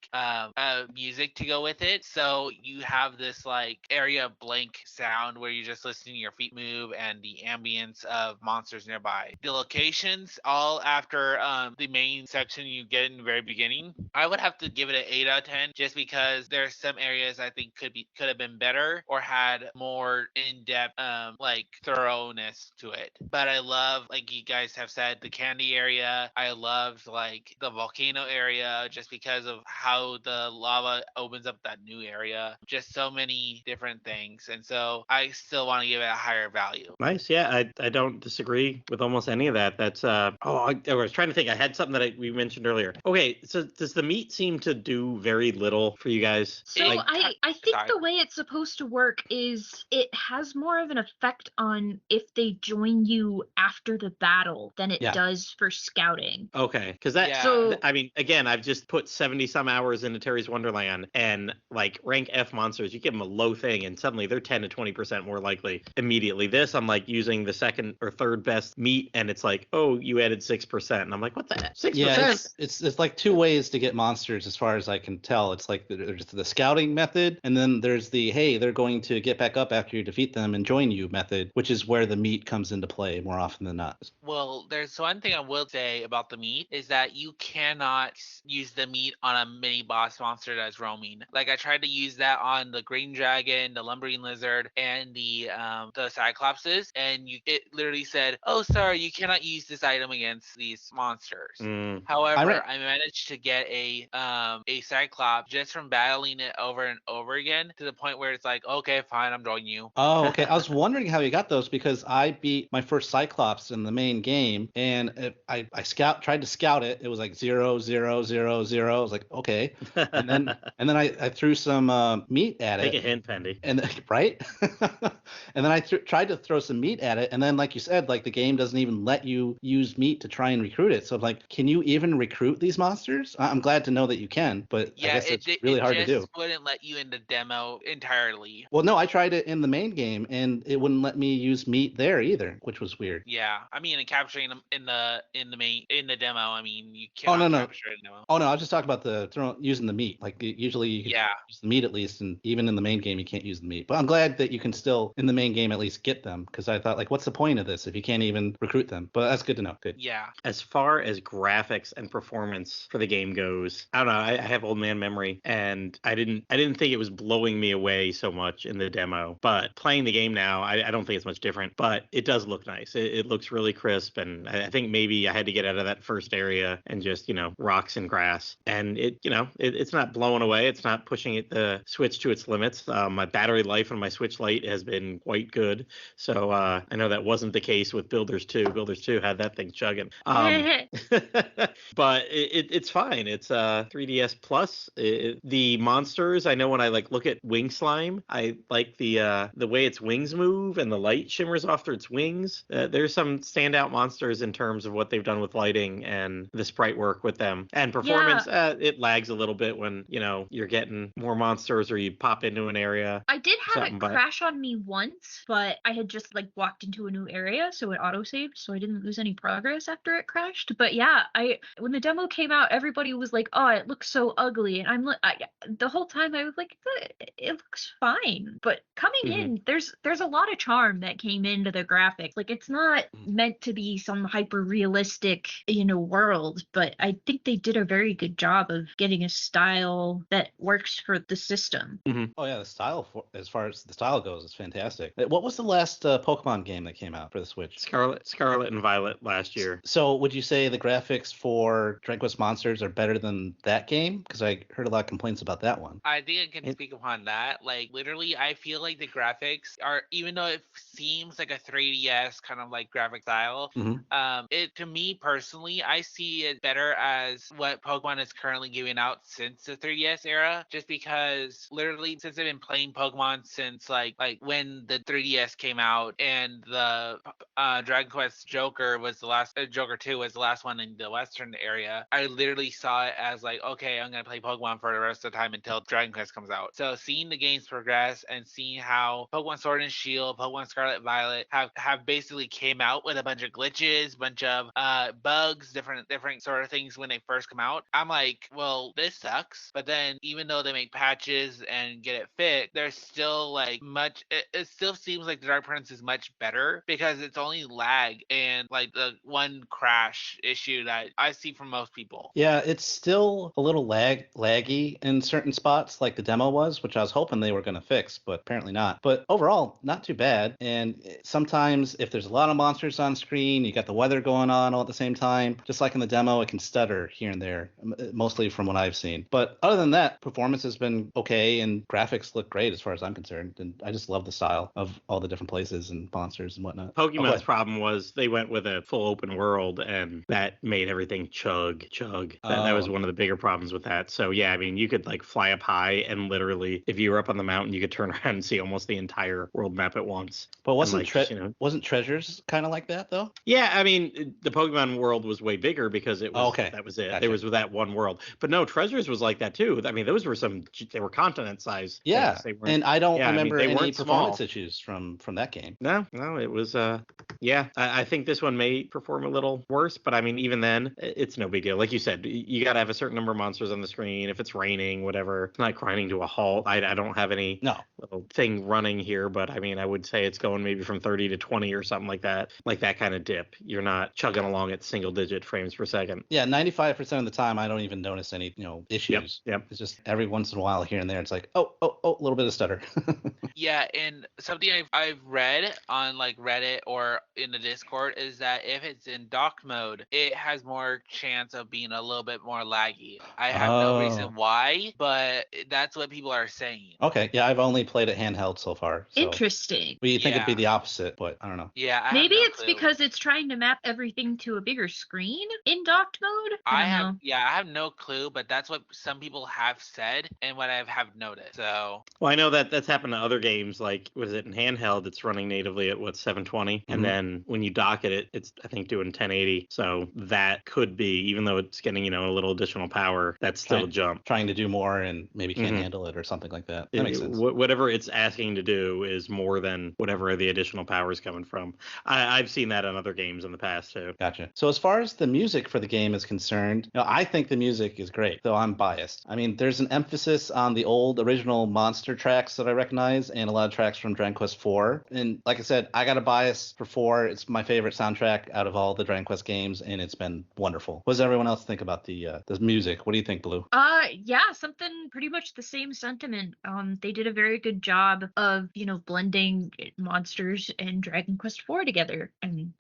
music to go with it, so you have this like area blank sound where you're just listening to your feet move and the ambience of monsters nearby. The locations, all after the main section you get in the very beginning, I would have to give it an 8 out of 10 just because there's some areas I think could have been better or had more in-depth like thoroughness to it. But I love, like you guys have said, the candy area. I loved like the volcano area just because of how the lava opens up that new area. Just so many different things, and so I still want to give it a higher value. Nice. Yeah, I don't disagree with almost any of that. That's I was trying to think. I had something that we mentioned earlier. Okay, so does the meat seem to do very little for you guys? So I think the way it's supposed to work is it has more of an effect on if they join you after the battle than it does for scouting. Okay, because that. So I mean, again, I've just put 70 some hours into Terry's Wonderland, and like rank F monsters, you give them a low thing, and suddenly they're 10 to 20% more likely immediately. This, I'm like using the second or third best meat, and it's like, oh, you added 6%, and I'm like, what the heck? 6%? Yeah, it's like 2 ways to get monsters, as far as I can tell. It's like there's the scouting method, and then there's the hey, they're going to get back up after you defeat them and join you method, which is where the meat comes into play more often than not. Well, there's one thing I will say about the meat is that you cannot use the meat on a mini boss monster that's roaming. Like I tried to use that on the green dragon, the lumbering lizard, and the cyclopses, and it literally said, "Oh, sorry, you cannot use this item against these monsters." However, I managed to get a a Cyclops just from battling it over and over again to the point where it's like, okay, fine, I'm joining you. Oh, okay. I was wondering how you got those because I beat my first Cyclops in the main game, and I tried to scout it. It was like 0, 0, 0, 0. I was like, okay, and then I threw some meat at Take it. a hint, Pendy. And right, and then I tried to throw some meat at it, and then like you said, like the game doesn't even let you use meat to try and recruit it. So I'm like, can you even recruit these monsters? I'm glad to know that you can, but I guess it's really hard to do. It just wouldn't let you in the demo entirely. Well, no, I tried it in the main game, and it wouldn't let me use meat there either, which was weird. Yeah, I mean, and capturing them in the demo. I mean, you Oh, cannot no. capture it in the demo. Oh no, I was just talking about using the meat. Like usually you can use the meat at least, and even in the main game you can't use the meat. But I'm glad that you can still in the main game at least get them, because I thought like, what's the point of this if you can't even recruit them? But that's good to know. Good. Yeah. As far as graphics and performance for the game goes, I don't know. I have old man memory, and I didn't think it was blowing me away so much in the demo. But playing the game now, I don't think it's much different. But it does look nice. It looks really crisp, and I think maybe I had to get out of that first area and just rocks and grass, and it's not blowing away. It's not pushing the Switch to its limits. My battery life on my Switch Lite has been quite good, so I know that wasn't the case with Builders 2. Builders 2 had that thing chugging. But it's fine. It's 3DS Plus. The monsters, I know when I look at Wing Slime, I like the way its wings move and the light shimmers off through its wings. There's some standout monsters in terms of what they've done with lighting and the sprite work with them. And performance, it lags a little bit when you're getting more monsters or you pop into an area. I did have it crash on me once, but I had just walked into a new area, so it autosaved, so I didn't lose any progress after it crashed. But yeah, when the demo came out, everybody was like, "Oh, it looks so ugly," and the whole time I was like, "It looks fine." But coming in, there's a lot of charm that came into the graphics. It's not meant to be some hyper realistic world, but I think they did a very good job of getting a style that works for the system. Oh yeah, the style as far as the style goes is fantastic. What was the last Pokemon game that came out for the Switch? Scarlet and Violet last year. So would you say the graphics for Dragon Quest Monsters are better than that game? Because I heard a lot of complaints about that one. I think I can speak upon that. Literally, I feel like the graphics are, even though it seems like a 3DS kind of graphic style, it, to me personally, I see it better as what Pokemon is currently giving out since the 3DS era, just because literally since I've been playing Pokemon since when the 3DS came out, and the Dragon Quest Joker was the last, Joker 2 was the last one in the Western area, I literally saw it as okay, I'm gonna play Pokemon for the rest of the time until Dragon Quest comes out. So seeing the games progress and seeing how Pokemon Sword and Shield, Pokemon Scarlet and Violet have basically came out with a bunch of glitches, bunch of bugs, different sort of things when they first come out, I'm like, well, this sucks. But then even though they make patches and get it fixed, there's still much, it still seems like the Dark Prince is much better because it's only lag and the one crash issue that I see from most people. Yeah, it's still a little laggy in certain spots, like the demo was, which I was hoping they were going to fix, but apparently not. But overall, not too bad. And sometimes if there's a lot of monsters on screen, you got the weather going on all at the same time, just like in the demo, it can stutter here and there, mostly from what I've seen. But other than that, performance has been okay, and graphics look great as far as I'm concerned. And I just love the style of all the different places and monsters and whatnot. Pokemon's problem was they went with a full open world, and that made everything chug. That was one of the bigger problems with that. So yeah, I mean, you could fly up high, and literally, if you were up on the mountain, you could turn around and see almost the entire world map at once. But wasn't Treasures kind of like that though? Yeah, I mean, the Pokemon world was way bigger because it was that was it. Gotcha. There was that one world. But no, Treasures was like that too. I mean, those were they were continent size. Yeah, and I don't remember any performance small issues from that game. No, it was I think this one may perform a little worse, but I mean, even then, it's no big deal. Like you said, you got to have a certain number of monsters on the screen. If it's raining, whatever, it's not grinding to a halt. I don't have any little thing running here, but I mean, I would say it's going maybe from 30 to 20 or something like that kind of dip. You're not chugging along at single digit frames per second. Yeah, 95% of the time, I don't even notice any issues. Yep. It's just every once in a while here and there, it's like, oh, a little bit of stutter. Yeah, and something I've read on Reddit or in the Discord is that if it's in dock mode, it has more chance of being a little bit more laggy. I have no reason why, but that's what people are saying. Okay, yeah, I've only played it handheld so far. So. Interesting. We think it'd be Yeah. the opposite, but I don't know. Yeah, I Maybe have no it's clue. because it's trying to map everything to a bigger screen in docked mode. I don't know. I have no clue, but that's what some people have said and what I have noticed. So Well, I know that that's happened to other games. Like, was it in handheld? It's running natively at what 720, and then when you dock it, it's I think doing 1080. So that could be, even though it's getting a little additional power, that's still a jump. Trying to do more and maybe can't handle it or something like that. That makes sense. Whatever it's asking to do is more than whatever the additional power is coming from. I've seen that on other games in the past too. Gotcha. So as far as the music for the game is concerned, I think the music is great, though I'm biased. I mean, there's an emphasis on the old original monster tracks that I recognize and a lot of tracks from Dragon Quest IV. And like I said, I got a bias for 4. It's my favorite soundtrack out of all the Dragon Quest games, and it's been wonderful. What does everyone else think about the music? What do you think, Blue? Yeah, something pretty much the same sentiment. They did a very good job of, blending monsters and Dragon Quest IV together, and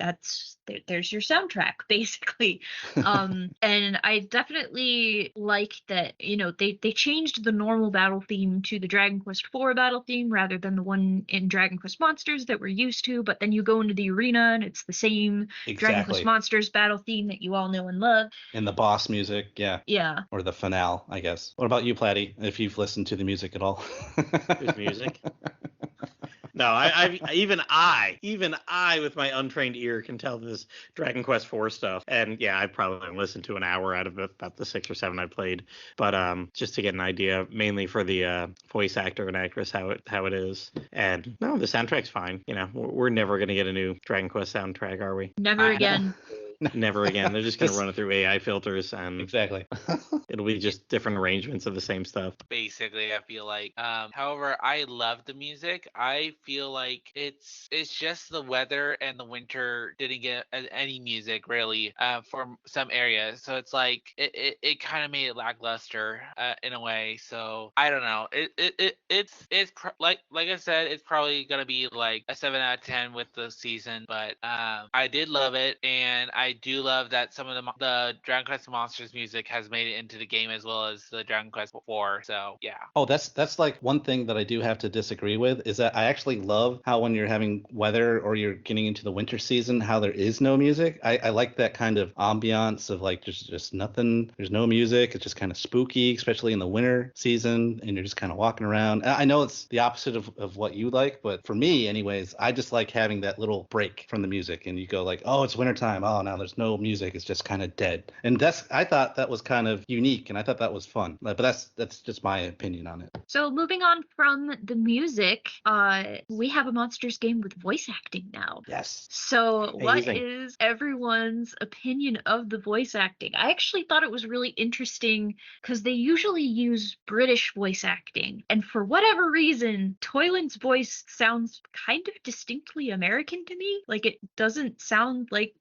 there's your soundtrack basically. And I definitely like that, they changed the normal battle theme to the Dragon Quest IV battle theme rather than the one in Dragon Quest Monsters that we're used to, but then you go into the arena and it's the same Dragon Quest Monsters battle theme that you all know and love. And the boss music, yeah. Yeah. Or the finale, I guess. What about you, Platty, if you've listened to the music at all? There's music. No, even I, with my untrained ear, can tell this Dragon Quest IV stuff. And yeah, I probably listened to an hour out of about the 6 or 7 I played. But just to get an idea, mainly for the voice actor and actress, how it is. And no, the soundtrack's fine. We're never gonna get a new Dragon Quest soundtrack, are we? Never again. Never again. They're just going to run it through AI filters and exactly. It'll be just different arrangements of the same stuff. Basically, I feel like. However, I love the music. I feel like it's just the weather and the winter didn't get any music really for some areas. So it's like it kind of made it lackluster in a way. So I don't know. Like I said, it's probably gonna be like a 7 out of 10 with the season. But I did love it, and I do love that some of the Dragon Quest Monsters music has made it into the game as well as the Dragon Quest before. So yeah. Oh, that's like one thing that I do have to disagree with is that I actually love how when you're having weather or you're getting into the winter season, how there is no music. I like that kind of ambiance of like just nothing. There's no music. It's just kind of spooky, especially in the winter season, and you're just kind of walking around. I know it's the opposite of what you like, but for me anyways, I just like having that little break from the music, and you go like, oh, it's wintertime. Oh, now there's no music. It's just kind of dead. And I thought that was kind of unique, and I thought that was fun. But that's just my opinion on it. So moving on from the music, we have a Monsters game with voice acting now. Yes. So what Amazing. is everyone's opinion of the voice acting? I actually thought it was really interesting because they usually use British voice acting. And for whatever reason, Toylan's voice sounds kind of distinctly American to me. Like it doesn't sound like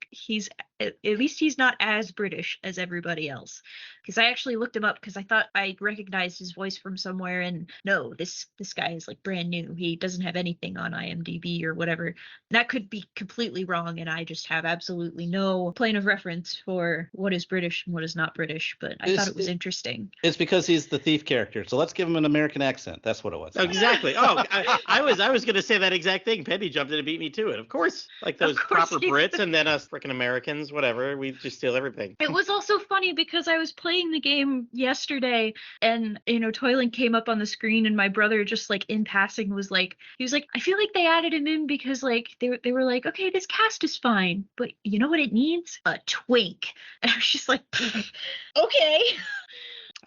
at least he's not as British as everybody else. Because I actually looked him up because I thought I recognized his voice from somewhere, and no, this guy is like brand new. He doesn't have anything on IMDb or whatever. That could be completely wrong, and I just have absolutely no plane of reference for what is British and what is not British. But I thought it was interesting. It's because he's the thief character, so let's give him an American accent. That's what it was. Oh, exactly. Oh, I was going to say that exact thing. Pendy jumped in and beat me to it. Of course, like those proper Brits, and then us freaking Americans, whatever. We just steal everything. It was also funny because I was playing the game yesterday, and Toylan came up on the screen, and my brother just like in passing was like, he was like, I feel like they added him in because like they were like, okay, this cast is fine, but you know what it needs? A twink. And I was just like, okay.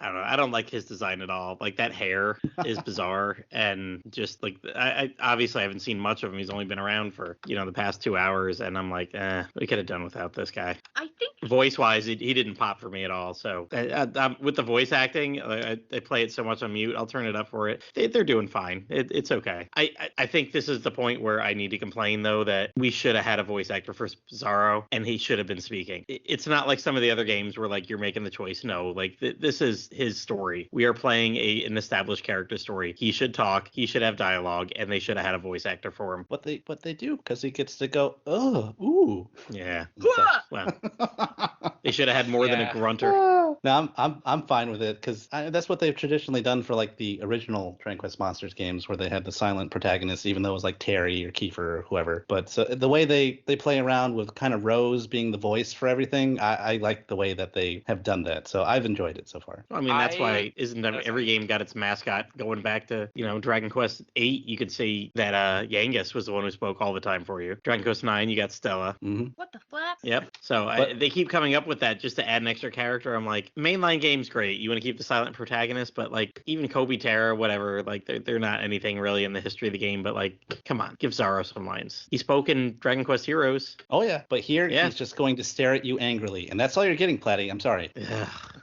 I don't know. I don't like his design at all. Like that hair is bizarre, and just like I obviously haven't seen much of him. He's only been around for the past 2 hours, and I'm like, we could have done without this guy. I think voice-wise, he didn't pop for me at all. So with the voice acting, I play it so much on mute. I'll turn it up for it. They're doing fine. It's okay. I think this is the point where I need to complain, though, that we should have had a voice actor for Zorro, and he should have been speaking. It's not like some of the other games where, like, you're making the choice. No, like, this is his story. We are playing an established character story. He should talk. He should have dialogue, and they should have had a voice actor for him. What they do, because he gets to go, oh, ooh. Yeah. Well, they should have had more than a grunter. No, I'm fine with it, because that's what they've traditionally done for, like, the original Dragon Quest Monsters games, where they had the silent protagonist, even though it was like Terry or Kiefer or whoever. But so the way they play around with kind of Rose being the voice for everything, I like the way that they have done that. So I've enjoyed it so far. I mean, that's why every game got its mascot going back to, Dragon Quest 8. You could see that Yangus was the one who spoke all the time for you. Dragon Quest 9, you got Stella. Mm-hmm. What the flap? Yep. So they keep coming up with that just to add an extra character. I'm like, mainline game's great. You want to keep the silent protagonist, but like even Kobe Terra, whatever, like they're not anything really in the history of the game. But like, come on, give Zorro some lines. He spoke in Dragon Quest Heroes. Oh yeah, but here he's just going to stare at you angrily, and that's all you're getting, Platty. I'm sorry.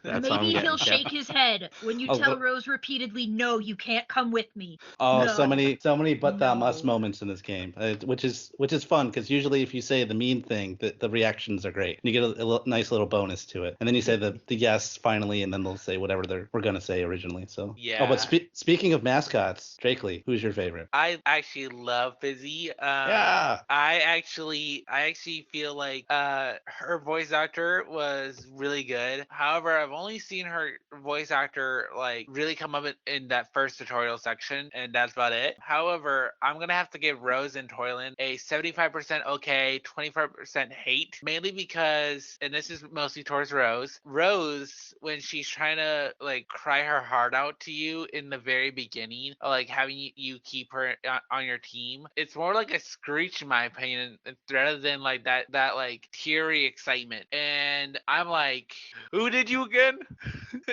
Maybe he'll shake his head when you tell Rose repeatedly, "No, you can't come with me." Oh, no. so many but thou must moments in this game, which is fun, because usually if you say the mean thing, the reactions are great. You get a nice little bonus to it, and then you say the yes finally, and then they'll say whatever we're gonna say originally. So yeah. Oh, but speaking of mascots, Drakely, who's your favorite? I actually love Busy. Yeah. I actually feel like her voice actor was really good. However, I've only seen her voice actor like really come up in that first tutorial section, and that's about it. However, I'm gonna have to give Rose and Toyland a 75% okay, 25% hate, mainly because, and this is mostly towards Rose. Rose, when she's trying to like cry her heart out to you in the very beginning, like having you keep her on your team, it's more like a screech in my opinion, rather than like that like teary excitement. And I'm like, who did you again?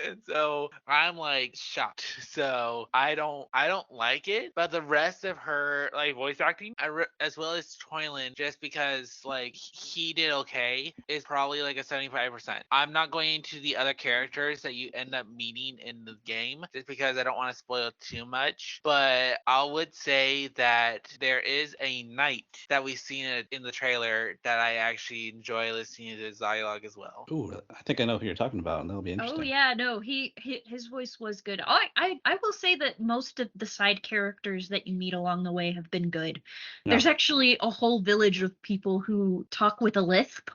And so I'm like shocked. So I don't like it, but the rest of her like voice acting, as well as Toyland, just because like he did okay, is probably like a 75%. I'm not going into the other characters that you end up meeting in the game, just because I don't want to spoil too much. But I would say that there is a knight that we've seen in the trailer that I actually enjoy listening to his dialogue as well. Ooh, I think I know who you're talking about, and that'll be interesting. Oh yeah, no, his voice was good. I will say that most of the side characters that you meet along the way have been good. Yeah. There's actually a whole village of people who talk with a lisp,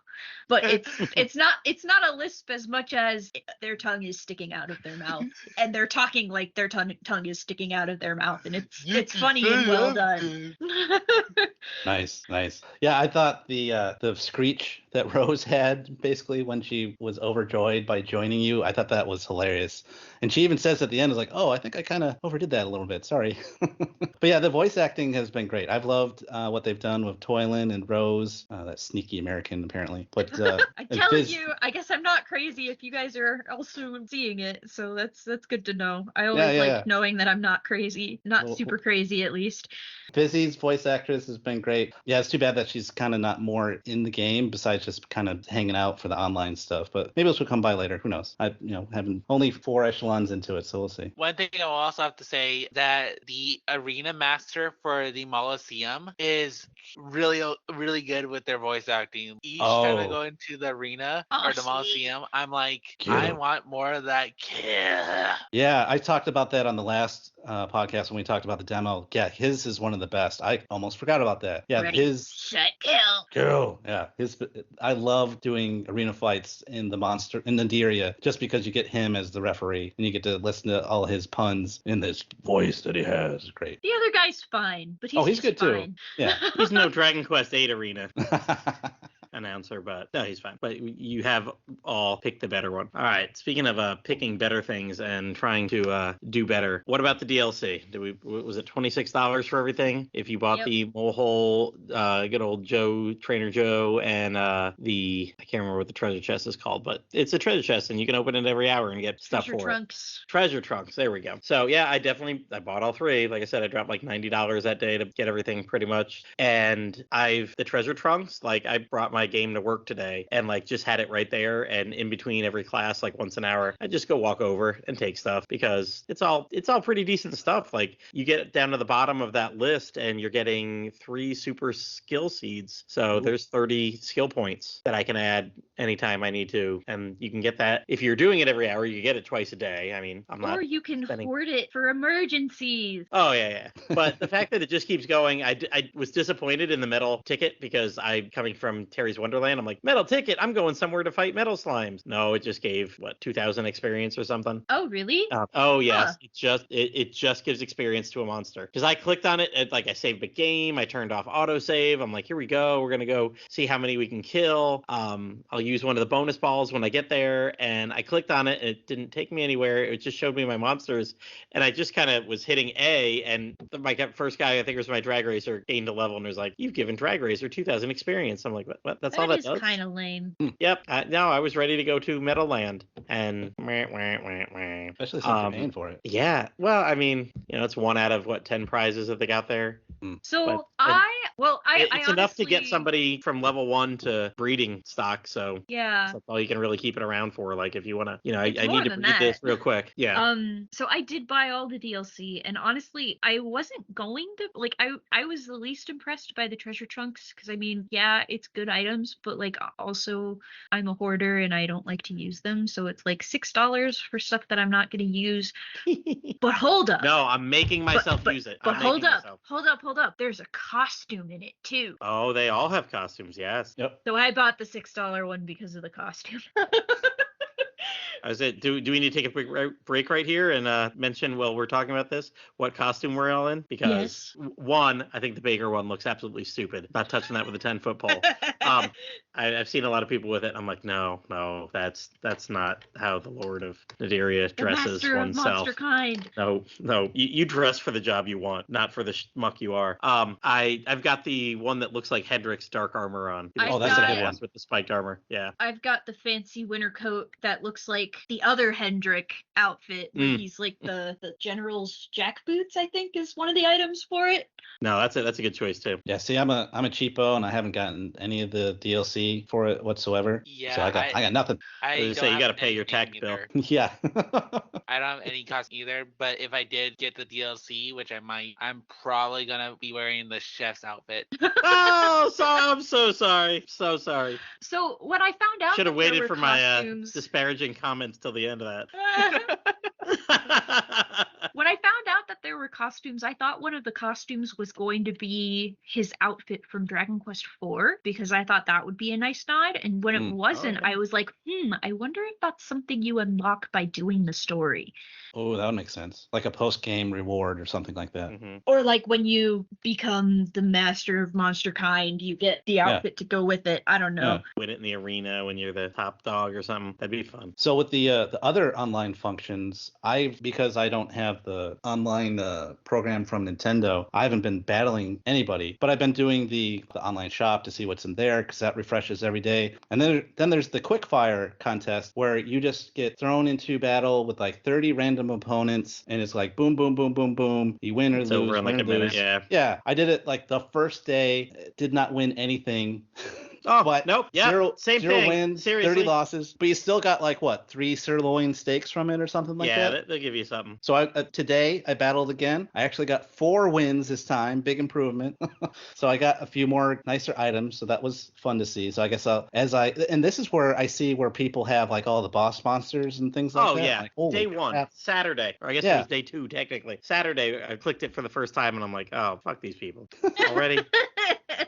but it's not a lisp as much as their tongue is sticking out of their mouth, and they're talking like their tongue is sticking out of their mouth, and it's funny and well done. Nice. Yeah, I thought the screech that Rose had basically when she was overjoyed by joining you, I thought that was hilarious. And she even says at the end, is like, oh, I think I kind of overdid that a little bit. Sorry. But yeah, the voice acting has been great. I've loved what they've done with Toyland and Rose, that sneaky American apparently. But I'm telling you, I guess I'm not crazy if you guys are also seeing it. So that's good to know. I always like knowing that I'm not crazy, not super crazy at least. Busy's voice actress has been great. Yeah, it's too bad that she's kind of not more in the game besides just kind of hanging out for the online stuff. But maybe this will come by later. Who knows? I haven't only 4 echelons into it, so we'll see. One thing I will also have to say that the arena master for the Molosseum is really really good with their voice acting. Each time I go into the arena or the Molosseum, I'm like, I want more of that. Yeah, I talked about that on the last podcast when we talked about the demo. Yeah, his is one of the best. I almost forgot about that. Yeah, Ready, set, kill. Yeah, I love doing arena fights in the Nandiria, just because you get him as the referee and you get to listen to all his puns in this voice that he has. It's great. The other guy's fine, but he's good fine. too. Yeah, he's no Dragon Quest 8 arena announcer, but no, he's fine. But you have all picked the better one. All right, speaking of picking better things and trying to do better, what about the DLC? Was it $26 for everything? If you bought the Molehole, good old Trainer Joe, and I can't remember what the treasure chest is called, but it's a treasure chest and you can open it every hour and get stuff for it. Treasure trunks, there we go. So yeah, I bought all 3. Like I said, I dropped like $90 that day to get everything pretty much. And the treasure trunks, like I brought my game to work today and like just had it right there. And in between every class, like once an hour, I just go walk over and take stuff because it's all pretty decent stuff. Like you get down to the bottom of that list and you're getting 3 super skill seeds. So there's 30 skill points that I can add anytime I need to. And you can get that if you're doing it every hour, you get it twice a day. I mean, I'm not. Or you can spending... hoard it for emergencies. Oh, yeah. But the fact that it just keeps going, I was disappointed in the metal ticket because I'm coming from Terry's Wonderland. I'm like, metal ticket, I'm going somewhere to fight metal slimes. No, it just gave, 2,000 experience or something? Oh, really? Oh, yes. Huh. It just gives experience to a monster. Because I clicked on it, and, I saved the game, I turned off autosave. I'm like, here we go. We're going to go see how many we can kill. I'll use one of the bonus balls when I get there. And I clicked on it, and it didn't take me anywhere. It just showed me my monsters. And I just kind of was hitting A, and my first guy, I think it was my drag racer, gained a level and was like, you've given drag racer 2,000 experience. I'm like, what? That's all that does? That is kind of lame. Yep. No, I was ready to go to Metal Land, and Especially since you're paying for it. Yeah. Well, I mean, it's 1 out of 10 prizes that they got there. So it's honestly, enough to get somebody from level 1 to breeding stock. So yeah, that's all you can really keep it around for. Like if you want to, I need to breed that. this real quick. Yeah. So I did buy all the DLC, and honestly, I wasn't going to I was the least impressed by the treasure trunks because I mean, yeah, it's good items, but also I'm a hoarder and I don't like to use them, so it's like $6 for stuff that I'm not going to use. But hold up. No, I'm making myself use it. But hold up. There's a costume in it too. Oh, they all have costumes, yes. Yep. So I bought the $6 one because of the costume. Do we need to take a quick break right here and mention while we're talking about this what costume we're all in? Because one, I think the Baker one looks absolutely stupid. Not touching that with a 10-foot pole. I've seen a lot of people with it. I'm like, no, that's not how the Lord of Naderia dresses the master oneself. Of monster kind. No, you dress for the job you want, not for the schmuck you are. I've got the one that looks like Hendrick's dark armor on. That's a good one with the spiked armor. Yeah. I've got the fancy winter coat that looks like the other Hendrick outfit where he's like the general's jack boots, I think is one of the items for it. No, that's a good choice too. Yeah, see, I'm a cheapo and I haven't gotten any of the DLC for it whatsoever. Yeah, so I got nothing. I was say you got to pay your tax bill. Yeah. I don't have any cost either, but if I did get the DLC, which I might, I'm probably gonna be wearing the chef's outfit. Oh, I'm so sorry. So sorry. So when I found out, should have waited for costumes... my disparaging comments till the end of that. When I found out that there were costumes, I thought one of the costumes was going to be his outfit from Dragon Quest IV because I thought that would be a nice nod. And when it wasn't, I was like, I wonder if that's something you unlock by doing the story. Oh, that would make sense. Like a post-game reward or something like that. Mm-hmm. Or like when you become the master of monster kind, you get the outfit to go with it. I don't know. Yeah. Win it in the arena when you're the top dog or something. That'd be fun. So with the other online functions, because I don't have the online program from Nintendo, I haven't been battling anybody, but I've been doing the online shop to see what's in there because that refreshes every day. And then there's the quickfire contest where you just get thrown into battle with like 30 random opponents and it's like boom, boom, boom, boom, boom. You win or It's lose. over in like a minute, yeah. Yeah, I did it like the first day, did not win anything. Oh, but nope. Yeah. Zero Same wins, Seriously. 30 losses. But you still got like 3 sirloin steaks from it or something like that? Yeah, they'll give you something. So today I battled again. I actually got 4 wins this time. Big improvement. So I got a few more nicer items. So that was fun to see. So I guess and this is where I see where people have like all the boss monsters and things like that. Oh, yeah. Like, day 1, crap. Saturday. Or I guess it was day 2, technically. Saturday, I clicked it for the first time and I'm like, oh, fuck these people. Already?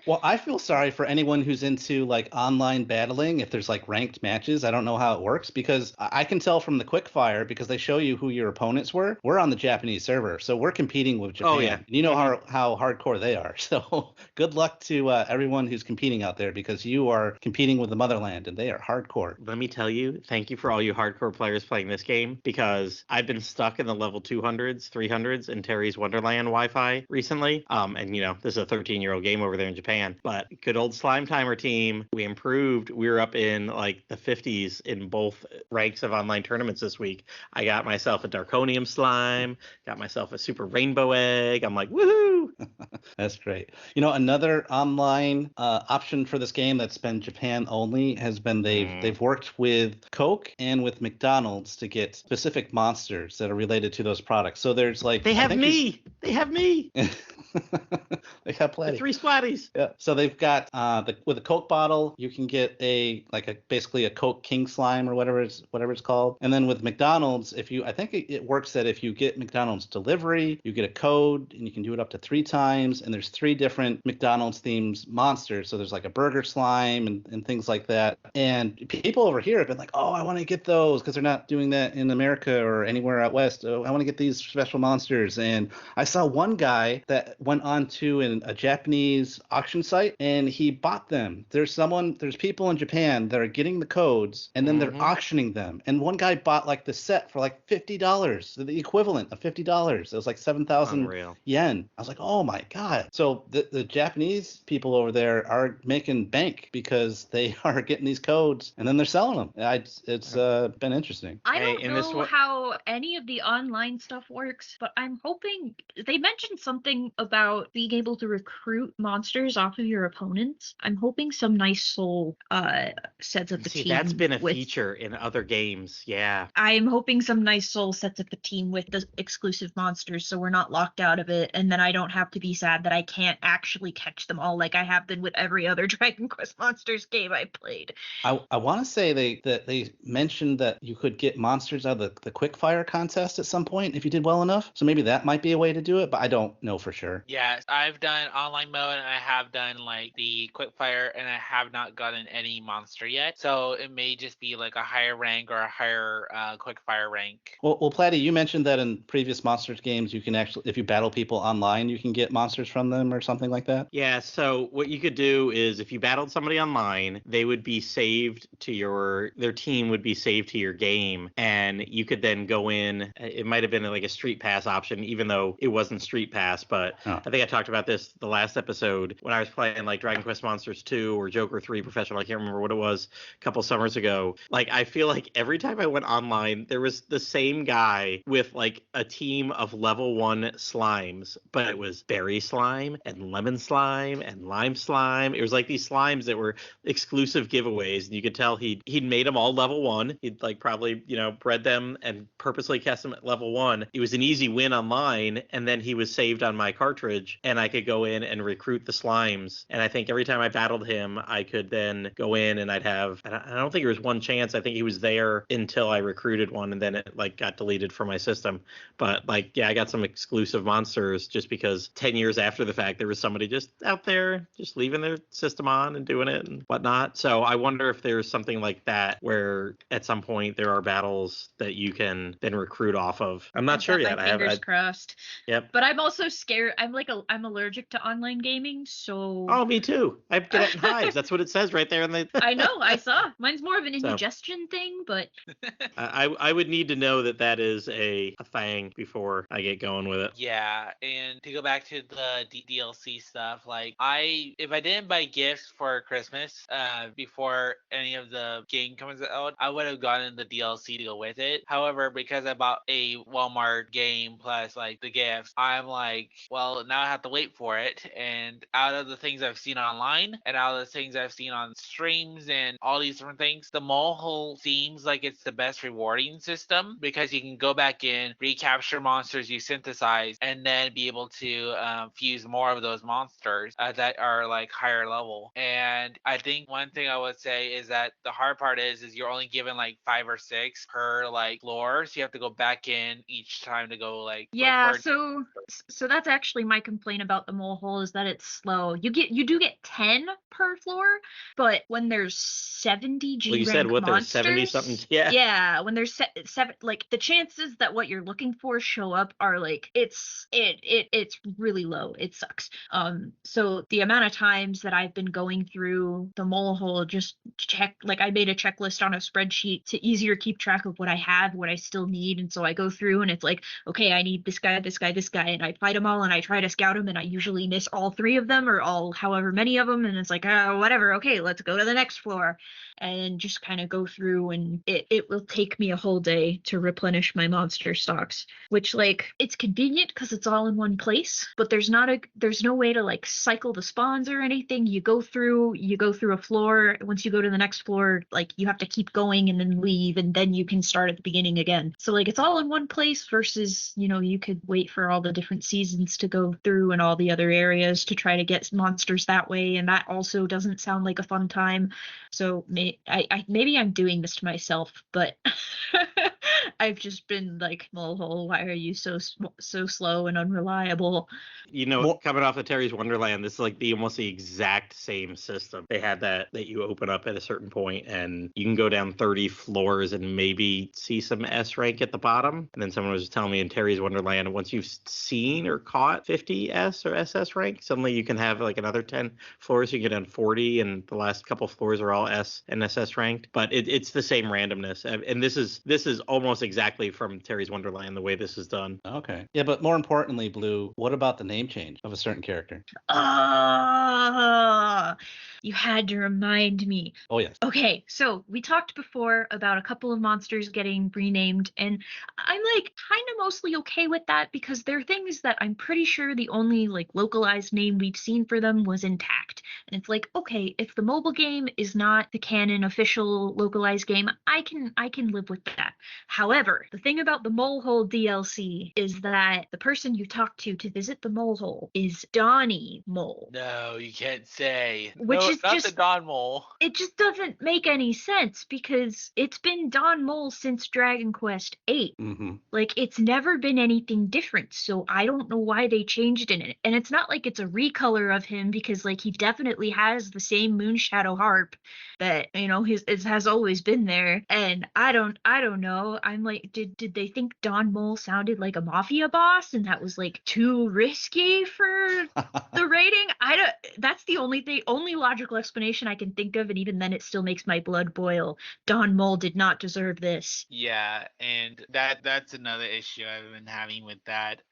Well, I feel sorry for anyone who's into like online battling. If there's like ranked matches, I don't know how it works because I can tell from the quickfire because they show you who your opponents were. We're on the Japanese server, so we're competing with Japan. Oh, yeah. And you know how hardcore they are. So good luck to everyone who's competing out there because you are competing with the motherland and they are hardcore. Let me tell you, thank you for all you hardcore players playing this game because I've been stuck in the level 200s, 300s in Terry's Wonderland Wi-Fi recently. And this is a 13-year-old game over there in Japan. Japan. But good old Slime Timer team, we improved. We were up in like the 50s in both ranks of online tournaments this week. I got myself a Darkonium slime, got myself a Super Rainbow Egg. I'm like, woohoo! That's great. Another online option for this game that's been Japan only has been they've worked with Coke and with McDonald's to get specific monsters that are related to those products. So there's like They have me. They have me. They have Platty. The 3 Splatties. Yeah. So they've got with a Coke bottle, you can get basically a Coke King slime or whatever it's called. And then with McDonald's, I think it works that if you get McDonald's delivery, you get a code and you can do it up to 3 times. And there's 3 different McDonald's themes monsters. So there's like a burger slime and things like that. And people over here have been like, oh, I want to get those because they're not doing that in America or anywhere out west. Oh, I want to get these special monsters. And I saw one guy that went on to a Japanese auction site and he bought them. There's people in Japan that are getting the codes and then they're auctioning them. And one guy bought like the set for like $50, the equivalent of $50. It was like 7,000 yen. I was like, oh my God. So the Japanese people over there are making bank because they are getting these codes and then they're selling them. It's been interesting. I don't know how any of the online stuff works, but I'm hoping they mentioned something about being able to recruit monsters off of your opponents. I'm hoping some nice soul sets up a team. That's been a feature in other games. Yeah. I'm hoping some nice soul sets up a team with the exclusive monsters so we're not locked out of it, and then I don't have to be sad that I can't actually catch them all like I have been with every other Dragon Quest Monsters game I played. I want to say they mentioned that you could get monsters out of the quickfire contest at some point if you did well enough. So maybe that might be a way to do it, but I don't know for sure. Yes, I've done online mode and I have done like the quickfire and I have not gotten any monster yet. So it may just be like a higher rank or a higher quickfire rank. Well, Platty, you mentioned that in previous Monsters games, you can actually, if you battle people online, you can get monsters from them or something like that. Yeah. So what you could do is if you battled somebody online, they would be saved to their team would be saved to your game, and you could then go in. It might have been like a Street Pass option, even though it wasn't Street Pass. But I think I talked about this the last episode when I was playing like Dragon Quest Monsters 2 or Joker 3 Professional. I can't remember what it was a couple summers ago. Like I feel like every time I went online, there was the same guy with like a team of level 1 slimes, but it was berry slime and lemon slime and lime slime. It was like these slimes that were exclusive giveaways, and you could tell he'd made them all level 1. He'd like probably bred them and purposely cast them at level 1. It was an easy win online, and then he was saved on my cartridge, and I could go in and recruit the slimes. And I think every time I battled him, I could then go in and I don't think there was one chance. I think he was there until I recruited one, and then it like got deleted from my system. But like, yeah, I got some exclusive monsters just because 10 years after the fact, there was somebody just out there just leaving their system on and doing it and whatnot. So I wonder if there's something like that where at some point there are battles that you can then recruit off of. I'm not sure yet. Fingers crossed. Yep. But I'm also scared. I'm allergic to online gaming, so. Oh, me too. I get it in hives. That's what it says right there in the. I know. I saw. Mine's more of an indigestion thing, but. I would need to know that is a thing before I get going with it. Yeah, and to go back to the DLC stuff, like if I didn't buy gifts for Christmas before any of the game comes out, I would have gotten the DLC to go with it. However, because I bought a Walmart game plus like the gifts, I'm like, well, now I have to wait for it. And out of the things I've seen online and out of the things I've seen on streams and all these different things, the mole seems like it's the best rewarding system because you can go back in, recapture monsters you synthesize, and then be able to fuse more of those monsters that are like higher level. And I think one thing I would say is that the hard part is you're only given like 5 or 6 per like floor, so you have to go back in each time to go like. Yeah, so that's actually my complaint about the mole hole is that it's slow. You do get 10 per floor, but when there's 70 G rank you said what monsters, there's 70 something. Yeah, when there's 7, like the chances that what you're looking for show up are like it's really low. It sucks. So the amount of times that I've been going through the mole hole, just check, like I made a checklist on a spreadsheet to easier keep track of what I have, what I still need, and so I go through and it's like, okay, I need this guy, and I fight them all and I try to scout them and I usually usually miss all 3 of them or all however many of them, and it's like, whatever, okay, let's go to the next floor, and just kind of go through, and it will take me a whole day to replenish my monster stocks, which, like, it's convenient because it's all in one place, but there's no way to like cycle the spawns or anything. You go through a floor. Once you go to the next floor, like, you have to keep going and then leave, and then you can start at the beginning again. So like, it's all in one place versus, you could wait for all the different seasons to go through and all the other areas to try to get monsters that way, and that also doesn't sound like a fun time. So maybe I'm doing this to myself, but I've just been like, Mulhole, why are you so slow and unreliable? Coming off of Terry's Wonderland, this is like almost the exact same system. They had that you open up at a certain point, and you can go down 30 floors and maybe see some S rank at the bottom. And then someone was telling me in Terry's Wonderland, once you've seen or caught 50 S or SS rank, suddenly you can have like another 10 floors. You can get down 40, and the last couple floors are all S and SS ranked. But it's the same randomness, and this is almost exactly from Terry's Wonderland the way this is done. Okay. Yeah, but more importantly, Blue, what about the name change of a certain character? You had to remind me. Oh, yes. Okay, so we talked before about a couple of monsters getting renamed, and I'm like kind of mostly okay with that because they're things that I'm pretty sure the only like localized name we've seen for them was intact. And it's like, okay, if the mobile game is not the canon official localized game, I can live with that. However, the thing about the Molehole DLC is that the person you talk to visit the Molehole is Donnie Mole. No, you can't say. Which is not just the Don Mole. It just doesn't make any sense because it's been Don Mole since Dragon Quest VIII. Mm-hmm. Like, it's never been anything different, so I don't know why they changed it. And it's not like it's a recolor of him because, like, he definitely has the same Moonshadow harp that, has always been there. And I don't know. I'm like, did they think Don Mole sounded like a mafia boss and that was like too risky for the rating? That's the only logical explanation I can think of, and even then it still makes my blood boil. Don Mole did not deserve this. Yeah, and that's another issue I've been having with that.